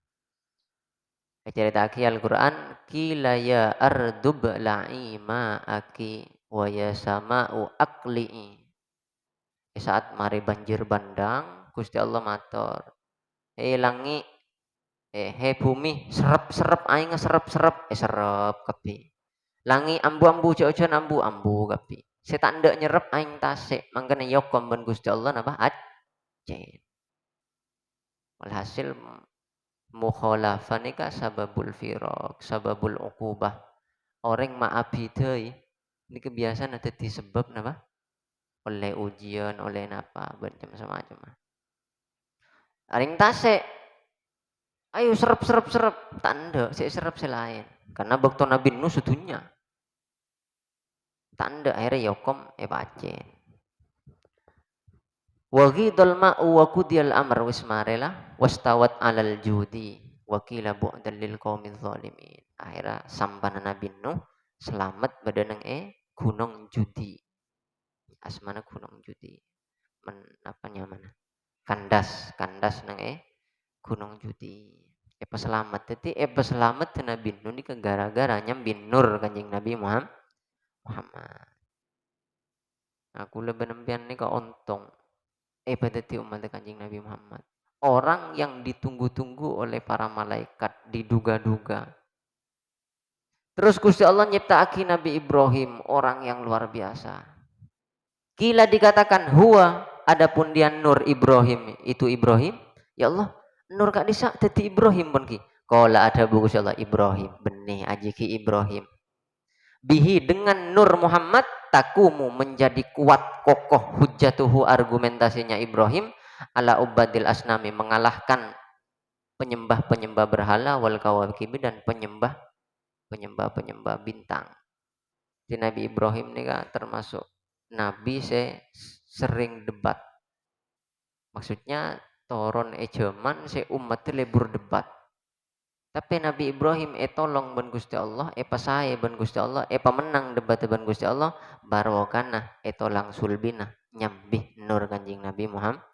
Cerita aki Al-Quran kila ya ardub la'i ma'aki wa ya sama'u akli'i. Saat mari banjir bandang Gusti Allah matur langi bumi serep-serep aing serep-serep serep kepi. Langi ambu-ambu ojo-ojon ambu kepi. Setan ndak nyerep aing tasik mangkene yokom ben Gusti Allah napa acen. Walhasil mukhalafah nika sababul firaq, sababul uqubah. Orang maafi deui ini kebiasaan ada di sebab napa? Oleh ujian, oleh napa, macam-macam. Aring tasik ayo serep tanda si serep selain karena waktu Nabi Nuh sedunia tanda akhirnya yokom baca wa ghidal ma'u wa qudiyal amr wis marela wastawat alal judi wa qila bu'dal lil qaumil zalimin. Akhirnya sampana Nabi Nuh selamat badanang gunung judi. Asmana gunung judi. Apa namanya? Kandas nang gunung judi. Selamat. Jadi selamat Nabi Nuh ini gara-gara nyambin nur kanjeng Nabi Muhammad. Aku lebih nempian nih ke ontong. Badati umat kanjeng Nabi Muhammad. Orang yang ditunggu-tunggu oleh para malaikat, diduga-duga. Terus Gusti Allah nyiptaaki Nabi Ibrahim, orang yang luar biasa. Kila dikatakan huwa, adapun dia nur Ibrahim, itu Ibrahim. Ya Allah, nur kak disa teti Ibrahim pun ki. Kala ada buku Allah Ibrahim, benih aji ki Ibrahim. Bihi dengan nur Muhammad takumu menjadi kuat kokoh hujatuhu argumentasinya Ibrahim ala ubadil asnami mengalahkan penyembah-penyembah berhala wal kawakibi dan penyembah-penyembah bintang. Di Nabi Ibrahim ini kan termasuk Nabi saya sering debat. Maksudnya toron zaman saya umat lebur debat. Tapi Nabi Ibrahim tolong ben Gusti Allah, pasai ben Gusti Allah, pamenang debat ben Gusti Allah, barokana tolang sulbina nyambih nur kanjing Nabi Muhammad.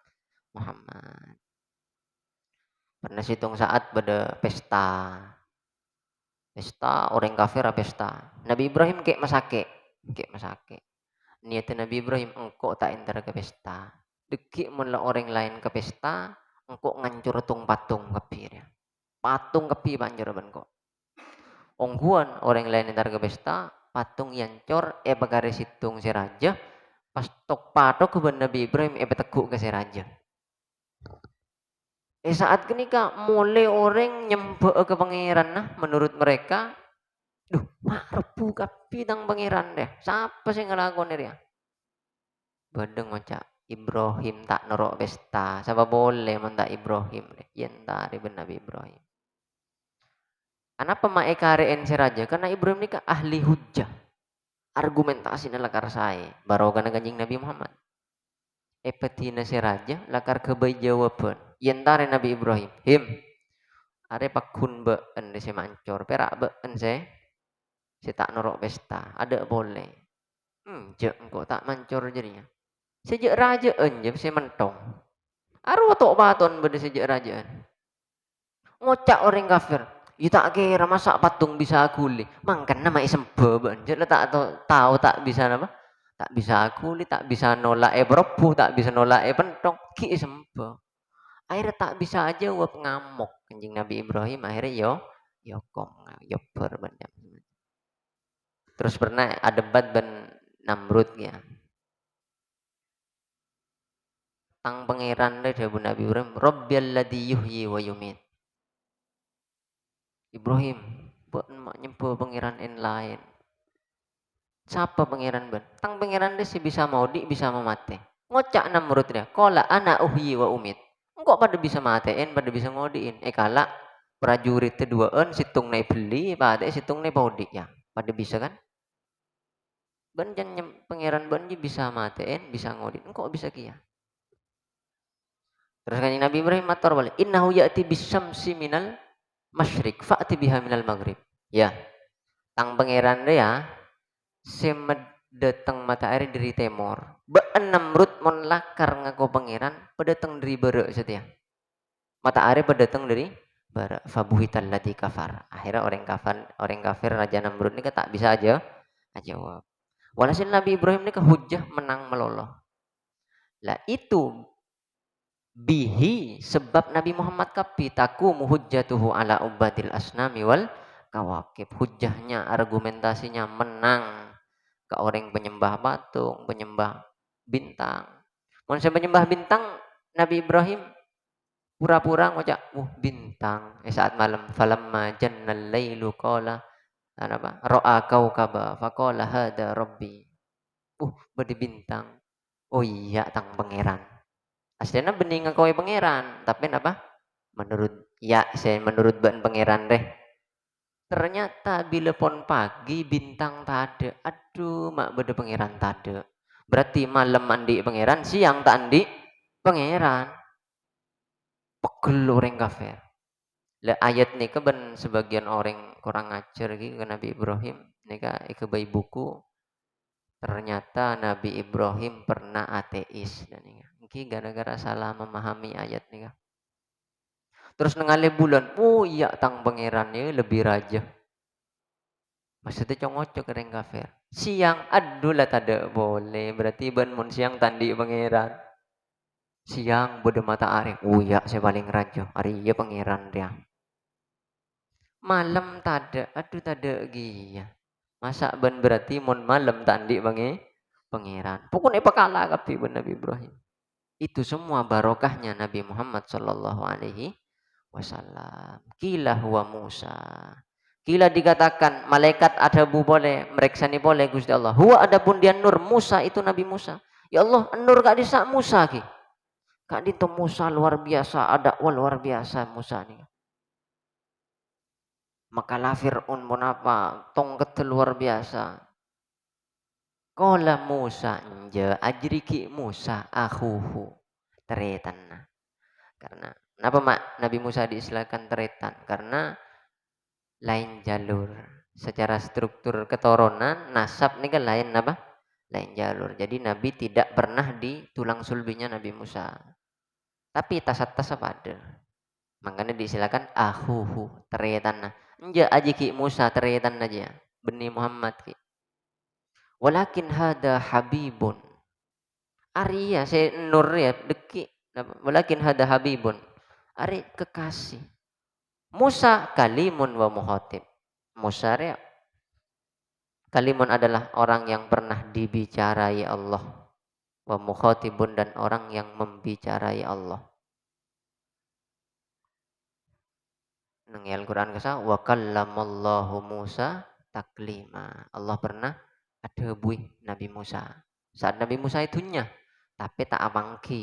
Pernah situng saat pada pesta. Pesta orang kafir pesta. Nabi Ibrahim kayak masake. Niatnya Nabi Ibrahim engkau tak entar ke pesta. Dekik mula orang lain ke pesta, engkau ngancur tung patung kepi ya. Patung kepi banjur ben kok. Ongguan orang lain entar ke pesta, patung yancor bagare situng si raja, pas tok patok ke Nabi Ibrahim beteguk ke si raja. Saat kenika mulai orang nyembah ke pangeran nah menurut mereka, duh mak rebu kapi tang pangeran deh, siapa sih ngelakon dia? Badeng macam Ibrahim tak norok pesta, siapa boleh mentak Ibrahim deh, yentari ben Nabi Ibrahim. Kenapa mak ekareen si raja? Karena Ibrahim ini ahli hujah, argumentasi nalakar saya, barokah kanjing Nabi Muhammad. Petina si raja lakar kebai jawaban. Yentare Nabi Ibrahim. Him. Are pakun been si mancor. Perak been si tak norok pesta. Ada boleh. Jek kok tak mancor jadinya. Sejak raja je si mentong. Aru tok baton benda sejak rajaan. Ngocak orang kafir. Ya tak kira masa patung bisa kuli. Mangkan nama isem beban. Jadi tak tahu tak bisa apa? Tak bisa kuli, tak bisa nolak berpu, tak bisa nolak pentong. Ki sempo. Akhirnya tak bisa aja wap ngamuk. Kanjeng Nabi Ibrahim akhirnya yo kong yo berbanyak. Terus pernah ada debat ben Namrud ya. Tang pangeran deh dari Nabi Ibrahim, Rabbil ladzi yuhyi wa yumit. Ibrahim, buat mak nyempo pangeran en lain. Siapa pangeran ben? Tang pangeran deh si bisa maudi, bisa memate. Ngocak Namrud dia, kola ana uhyi wa umit. Engkau pada bisa matein, pada bisa ngodiin. Kala prajurit keduaan situng nai beli, pada situng nai paudi ya. Pada bisa kan? Ben jan pangeran ben bisa matein, bisa ngodiin. Engkau bisa kia. Terus kan Nabi Ibrahim matur balik, innahu ya'ti bisyamsi minal masyrik fa'ti biha minal maghrib. Ya. Tang pangeran dia semed datang matahari dari timur. Beenam rut mon lakar ngaku pangeran pedatang dari barat setia. Matahari pedatang dari barat. Fabuhital lati kafar. Akhirnya orang kafir Raja Namrud ini tak bisa aja jawab. Walhasil Nabi Ibrahim ini hujah menang meloloh. Lah itu bihi sebab Nabi Muhammad kapi taku muhujjatuhu ala ubadil asnami wal kawakib. Hujahnya argumentasinya menang ke orang penyembah patung, penyembah bintang. Manusia penyembah bintang Nabi Ibrahim pura-pura ngocak bintang saat malam falamma jannal lailu qala apa ra'a kaukaba faqala hada rabbi. Bedi bintang. Oh iya tang pangeran. Aslinya bening ngakoi pangeran, tapi apa? Menurut ban pangeran deh. Ternyata bila pon pagi bintang tak ada. Aduh, mak beda pangeran tak ada. Berarti malam mandi pangeran, siang tak andi pangeran. Pegel orang kafir. Lah ayat ni ben sebagian orang kurang ngajar lagi ke Nabi Ibrahim. Nika bayi buku. Ternyata Nabi Ibrahim pernah ateis dan ini gara-gara salah memahami ayat nih. Terus nengale bulan, oh iya tang pangerannya lebih raja. Maksudnya congocok kering kafir. Siang, aduh lah tada boleh. Berarti ban mun siang tandi pangeran. Siang bodoh matahari. Oh iya saya paling raja. Hari iya pangeran dia. Malam tada, aduh tada gia. Masa ban berarti mun malam tandi pangeran. Pokoknya pakalah kabeh Nabi Ibrahim. Itu semua barokahnya Nabi Muhammad sallallahu alaihi wasallam. Kila huwa Musa. Kila dikatakan malaikat ada bu boleh, mereksani boleh Gusti Allah. Huwa adapun dia nur Musa itu Nabi Musa. Ya Allah, nur gak disak Musa ki. Kak itu Musa luar biasa, ada luar biasa Musa nih. Maka Fir'aun pun apa? Tongket luar biasa. Qala Musa anja ajriki Musa akhuhu. Teretan. Karena kenapa mak Nabi Musa diistilahkan teretan? Karena lain jalur. Secara struktur keturunan nasab ini kan lain apa? Lain jalur. Jadi Nabi tidak pernah di tulang sulbinya Nabi Musa. Tapi tasat-tasap ada. Makanya disilakan ahuhu teretan. Enja aja ki Musa teretan aja. Beni Muhammad ki. Walakin hada habibun. Arya saya nur ya deki. Walakin hada habibun. Ari kekasih. Musa kalimun wa muhatib. Musa ya kalimun adalah orang yang pernah dibicarai Allah. Wa mukhatibun dan orang yang membicarai Allah. Nang Al-Quran kasa wa kallamallahu Musa taklima. Allah pernah ada buih Nabi Musa. Saat Nabi Musa itunya tapi tak apangki.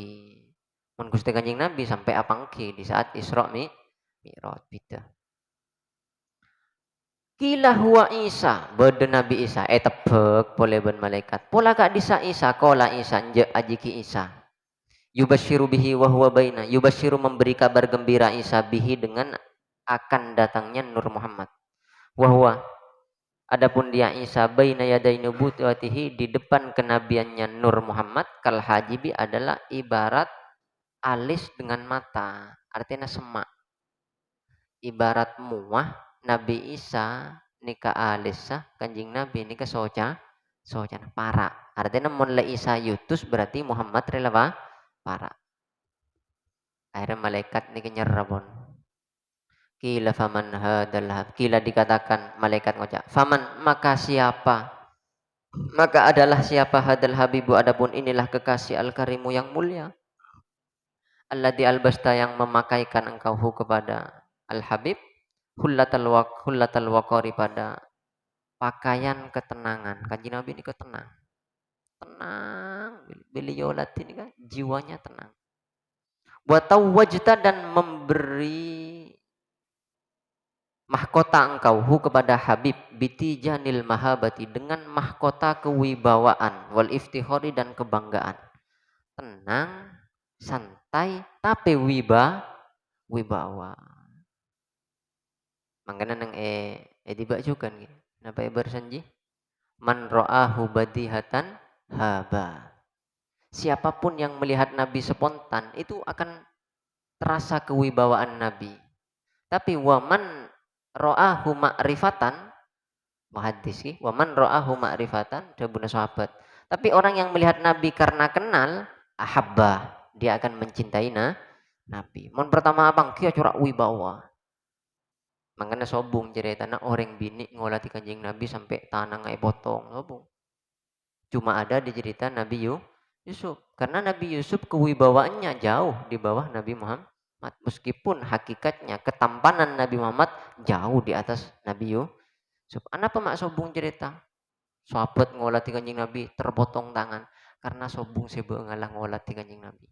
Mun Gusti Kanjeng Nabi sampai apangki di saat Isra Mi'raj beda. Kila huwa Isa, bede Nabi Isa, tebek boleh ben malaikat. Pola kak disa Isa, kola Isa, nje ajiki Isa. Yubashiru bihi wa huwa baina. Yubashiru memberi kabar gembira Isa bihi dengan akan datangnya Nur Muhammad. Wahwa adapun dia Isa baina yaday nubuwatihi di depan kenabiannya Nur Muhammad kal hajibi adalah ibarat alis dengan mata, artinya semak. Ibarat muah Nabi Isa nika alisa Kanjeng Nabi nika soca para. Artinya mun la Isa yutus berarti Muhammad rela para. Akhirnya malaikat nika nyerabon. Kila faman hadal kila dikatakan malaikat ngocak faman maka siapa maka adalah siapa hadal habibu adapun inilah kekasih al-karimu yang mulia alladzi albasta yang memakaikan engkau kepada al-habib hullatal waqari pada pakaian ketenangan. Kanjeng Nabi ini tenang beliau ini kan jiwanya tenang buat tahu wajta dan memberi mahkota engkau kepada Habib bitijanil mahabati dengan mahkota kewibawaan wal iftihari dan kebanggaan. Tenang, santai tapi wibawa. Makanya nang tiba juga nih. Napa bersanji? Man ra'ahu badihatan haba. Siapapun yang melihat Nabi spontan itu akan terasa kewibawaan Nabi. Tapi waman ro'ahu ma'rifatan muhaddis ki waman ro'ahu ma'rifatan dabuna sahabat. Tapi orang yang melihat Nabi karena kenal ahabba dia akan mencintai Nabi. Mon pertama abang kia corak wibawa. Makanya sobung ceritanya orang bini ngolati Kanjeng Nabi sampai tanah ngai potong sobung. Cuma ada di cerita Nabi Yusuf karena Nabi Yusuf kewibawaannya jauh di bawah Nabi Muhammad. Meskipun hakikatnya ketampanan Nabi Muhammad jauh di atas Nabi Yusuf. Kenapa mak sobung cerita? Sahabat ngolati Kanjeng Nabi terpotong tangan karena sobung sebe ngalah ngolati Kanjeng Nabi.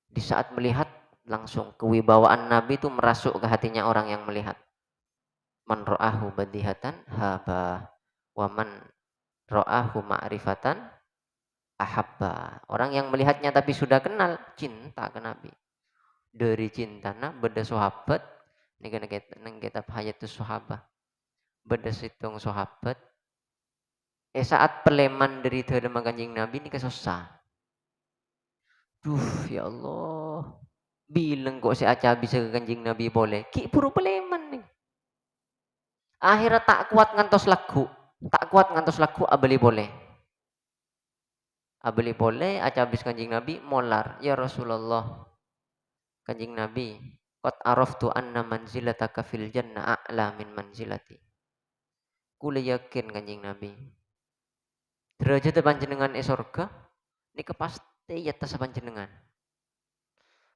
Di saat melihat langsung kewibawaan Nabi itu merasuk ke hatinya orang yang melihat. Man ra'ahu badihatan haba wa man ra'ahu ma'rifatan ahabba. Orang yang melihatnya tapi sudah kenal cinta ke Nabi. Dari cintana beda sahabat neng kitab Hayatus Sahabah beda situng sahabat saat peleman dari terima Kanjeng Nabi ini kesusah. Duh ya Allah bilang kok si aca bisa ke Kanjeng Nabi boleh ki puru peleman nih akhirnya tak kuat ngantos lagu abeli boleh aca habis Kanjeng Nabi molar ya Rasulullah Kanjeng Nabi, qad araftu anna manzilataka fil jannah a'la min manzilati. Kula yakin Kanjeng Nabi. derajat panjenengan surga niki pasti ya atas panjenengan.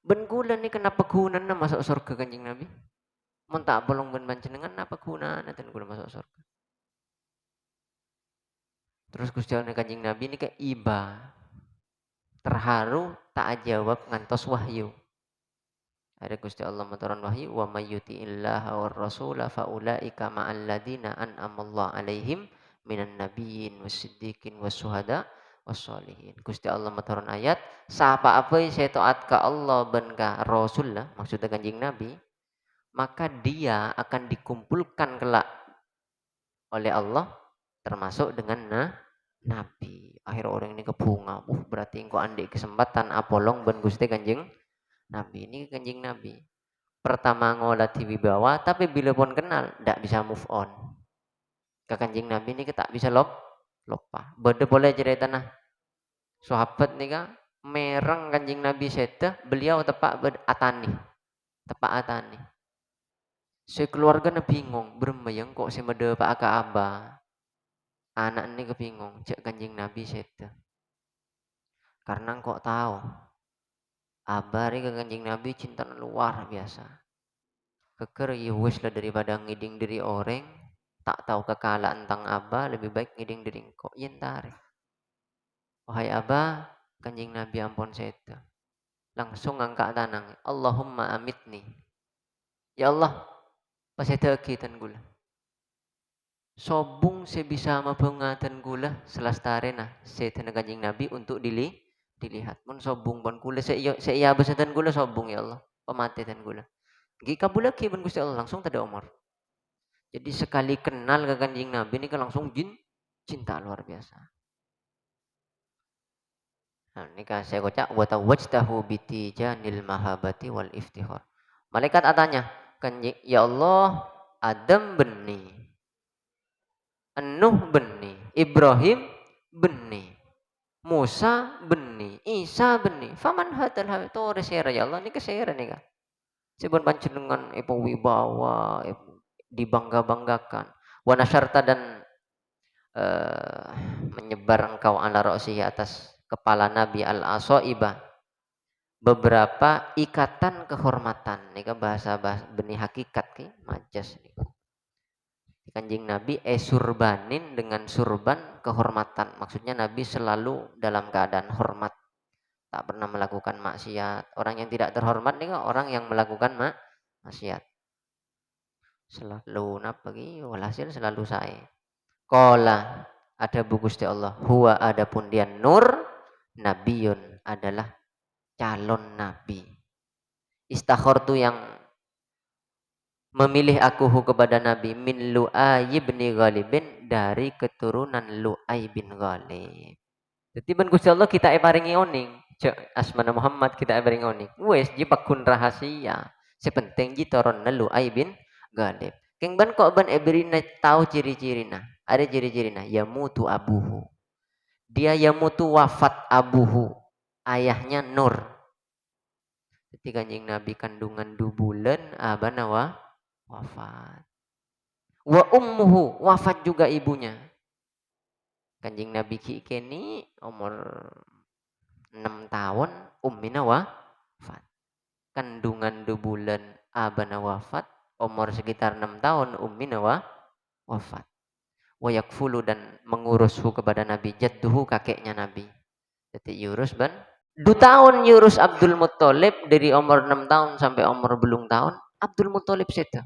Ben kula niki kenapa gunanya masuk surga Kanjeng Nabi? Mun tak bolong ben panjenengan napa gunanya ten kula masuk surga. Terus Gusti Allah Kanjeng Nabi niki iba terharu tak jawab ngantos wahyu. Ada Gusti Allah mataran wahyu wa may yuti'illaha war rasula faulaika ma'al ladina an'amallahu alaihim minan nabiyyin wasiddiqin wasyuhada wassalihin. Gusti Allah mataran ayat siapa apa saya taat ke Allah dan ke Rasul lah maksudnya Kanjeng Nabi maka dia akan dikumpulkan kelak oleh Allah termasuk dengan Nabi. Akhir orang ini kebunga. Berarti engkau andai kesempatan apolong ben Gusti Kanjeng Nabi ini Kanjeng Nabi. Pertama ngolah wibawa tapi bila pun kenal tidak bisa move on. Ke Kanjeng Nabi ini tak bisa lupa. Beda boleh cerita nah. Sahabat nih kan mereng Kanjeng Nabi seta beliau tepak atani. Tepak atani. Sekeluarga bingung, bermayang kok si mede pak aka aba. Anak ini kebingung, cek Kanjeng Nabi seta. Karena kok tahu abari ke Kanjeng Nabi cinta luar biasa. Keker ya wis lah daripada ngiding diri orang tak tahu kekalaan tentang Aba lebih baik ngiding diri kok yen tarik. Wahai Aba, Kanjeng Nabi ampun seta. Langsung angkat tanang, Allahumma amitni. Ya Allah, paseta kitan gula. Sobung sebisa mabungatan gula selastare nah seta Kanjeng Nabi untuk dilihat. Mun sobung pun gula saya besatan gula sobung ya Allah, pematian gula. Jika lagi ben Gusti Allah langsung tada umur. Jadi sekali kenal ke Kanjeng Nabi ini kan langsung cinta luar biasa. Nah, ini kan saya kocak wa tawajtahu bitijanil mahabati wal iftihar. Malaikat atanya, Kanjeng ya Allah, Adam beni, Nuh beni, Ibrahim beni, Musa beni, Isa beni. Faman hadal hawito resera ya Allah ini kesera nih kan. Sebab panjenengan ipo wibawa, dibangga-banggakan. Wa nasyarta dan menyebar engkau ala ra'sihi atas kepala Nabi al-asaibah beberapa ikatan kehormatan. Ini kan bahasa benih hakikat ki majas nih. Kanjeng Nabi surbanin dengan surban kehormatan. Maksudnya Nabi selalu dalam keadaan hormat. Tak pernah melakukan maksiat. Orang yang tidak terhormat nih orang yang melakukan maksiat. Selalu napa ki walhasil selalu saya. Qala ada bu Gusti Allah. Huwa adapun dia nur nabiyun adalah calon nabi. Istakhartu yang memilih aku kepada nabi min Lu'ay bin Ghalibin dari keturunan Lu'ay bin Ghalib. Jadi ben Gusti Allah kita paringi oning. Asmana Muhammad kita paringi oning. Wes jipakun rahasia. Sepenting jitoron Lu'ay bin Ghalib. Keng ban kok ban eberina tahu ciri-cirina. Ada ciri-cirina. Yamutu abuhu. Dia yamutu wafat abuhu. Ayahnya Nur. Jadi Kanjeng Nabi kandungan 2 bulan abana wafat. Wa ummuhu wafat juga ibunya. Kanjeng Nabi kini umur 6 tahun ummina wafat. Kandungan 2 bulan abana wafat. Umur sekitar 6 tahun ummina wafat. Wa yakfulu dan mengurushu kepada Nabi jadduhu kakeknya Nabi. Jadi Yurus ban 2 tahun Yurus Abdul Muttalib dari umur 6 tahun sampai umur belum tahun Abdul Muttalib situ.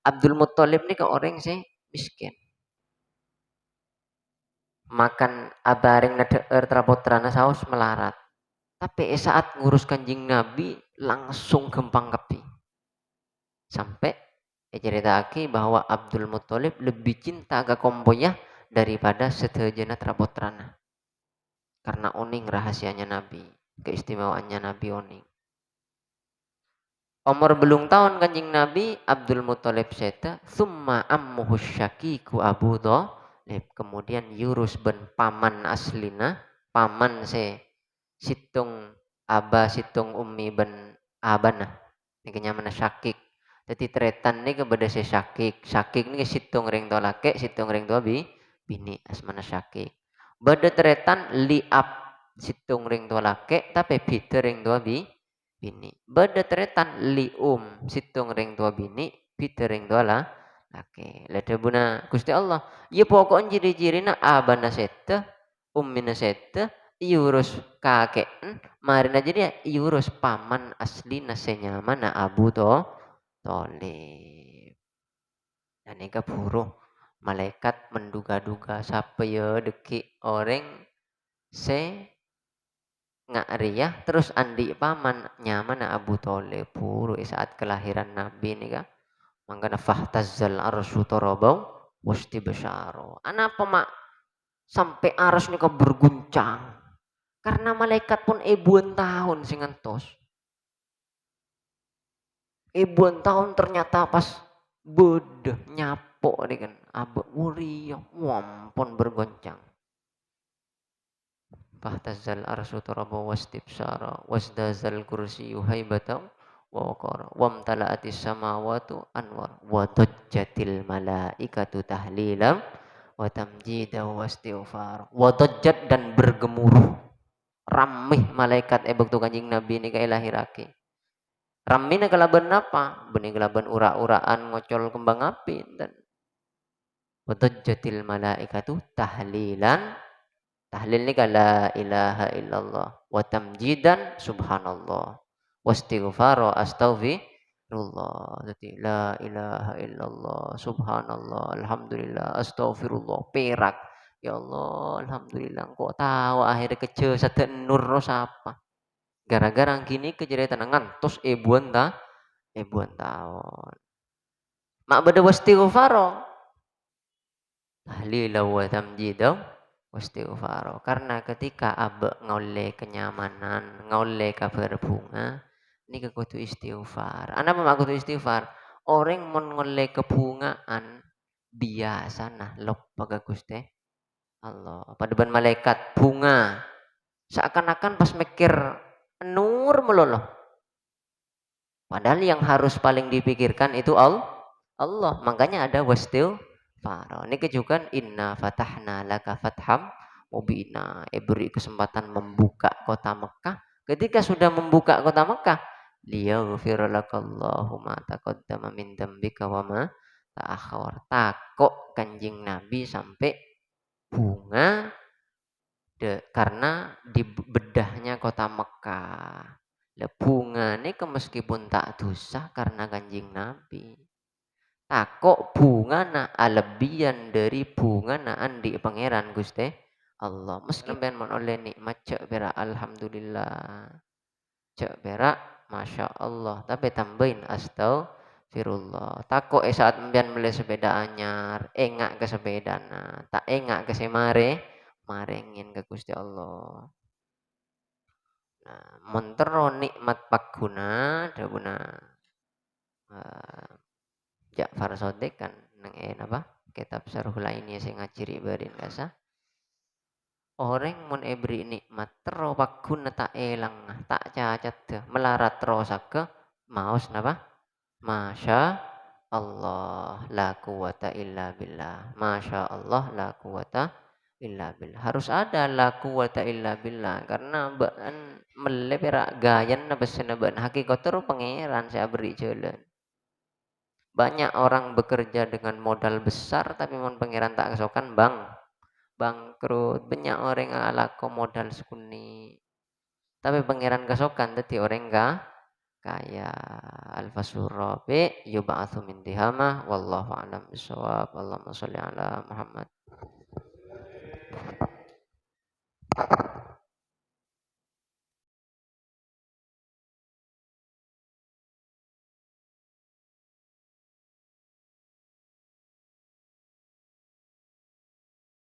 Abdul Muttalib ini ke orang sih miskin. Makan abaring nadeer trapotrana saus melarat. Tapi saat ngurus Kanjeng Nabi langsung gempang kepi. Sampai ceritake bahwa Abdul Muttalib lebih cinta ke kompoyah daripada sedejana trapotrana. Karena oning rahasianya Nabi, keistimewaannya Nabi oning. Umur belum tahun Kanjeng Nabi Abdul Muttalib seta, summa ammuhu syaqiqu Abu Thalib. Kemudian Yurus ben paman aslina, paman situng aba situng ummi ben abana. Niknya mana syakik. Jadi tretan ni kepada si syakik. Syakik ni situng ring tua laki, situng ring tua bini asmana syakik. Bedetretan liap situng ring tua lake tapi bide ring tua bini. Bedetretan lium situng ring tua bini bide ring tua lah lake. Lada buna Gusti Allah. Ya pokok ciri-cirina abana sete, ummina sete, iurus kakek, marina jadi iurus paman asli nasenyama na abu to tolib. Dan ini buruh malaikat menduga-duga siapa ya deki orang se ngak terus andi paman nyaman na Abu Thalib buruh saat kelahiran Nabi ini kan mangkana fahtazzal arsyu tarabau wasti besyaro. Anapa mak sampai aras nika berguncang karena malaikat pun ribuan tahun sing ngentos. Ribuan tahun ternyata pas bedeh nyapo nih kan abek wuri wampun bergoncang. Fahtazal arsyu taraba wastibsara wasdazal kursiyyu haibatan wa waqara wamtala'atis samawatu anwar wa dajjatil malaikatu tahlilam wa tamjida wa istighfar wa dajjat dan bergemuruh ramih malaikat ebek tu kanjing Nabi ni kai lahirake. Ramina kelaban apa? Benih kelaban ura-uraan ngocol kembang api dan wadajjatil malaikatu tahlilan. Tahlil ni la ilaha illallah wa tamjidan subhanallah wastighfar astaghfirullah. Jadi la ilaha illallah subhanallah alhamdulillah astaghfirullah perak. Ya Allah alhamdulillah kok tahu akhirnya kece sate nur apa. Gara-gara gini kejadian ngantos ribuan tahun. Mak beda wastighfaro. Tahlila wa tamjidaw wastighfaro. Karena ketika abe ngoleh kenyamanan, ngoleh kabar bunga, ini kekutu istighfar. Anda mak kutu istighfar. Orang mon ngoleh kebungaan biasa nah lok paga Gusti Allah. Pada ban malaikat bunga. Seakan-akan pas mikir nur meloloh. Padahal yang harus paling dipikirkan itu Allah. Makanya ada wastighfar. Ini kejukan inna fatahna laka fatham mubina. Beri kesempatan membuka kota Mekah. Ketika sudah membuka kota Mekah, liyaghfir lakallahu ma taqaddama min dzambika wa ma ta'akhkhar. Takok kanjing Nabi sampai bunga karena di bedahnya kota Mekah. Bunga ini meskipun tak dosa karena kanjing Nabi. Takok bunga na alebian dari bunga na andi pangeran Gusti Allah. Meskipun mon oleh nikmat cek berak alhamdulillah. Cek berak masya Allah. Tapi tambahin astagfirullah. Takok saat mbian beli sepeda anyar, engak ke sepeda na, tak engak ke semare, marengin ke Gusti Allah. Nah, montero nikmat pakguna daguna Ja'far Shadiq kan nang apa kitab Syarhul Aini sing ngajiri barin kasa orang mun ebri nikmat tero pakguna tak elang tak cacat melarat terus ke maos napa masya Allah la quwata illa billah masya Allah la quwata illa billah. Harus ada la quwata illa billah karena ban meleperak gayan na besena ban hakikatur pangeran saya beri jalan. Banyak orang bekerja dengan modal besar tapi mon pangeran tak kesokan bangkrut. Banyak orang alako modal sekuni tapi pangeran kesokan tadi orang kaya al-fasurabi yub'atsu min dihamah wallahu a'lam bissawab. Allahumma sholli ala Muhammad.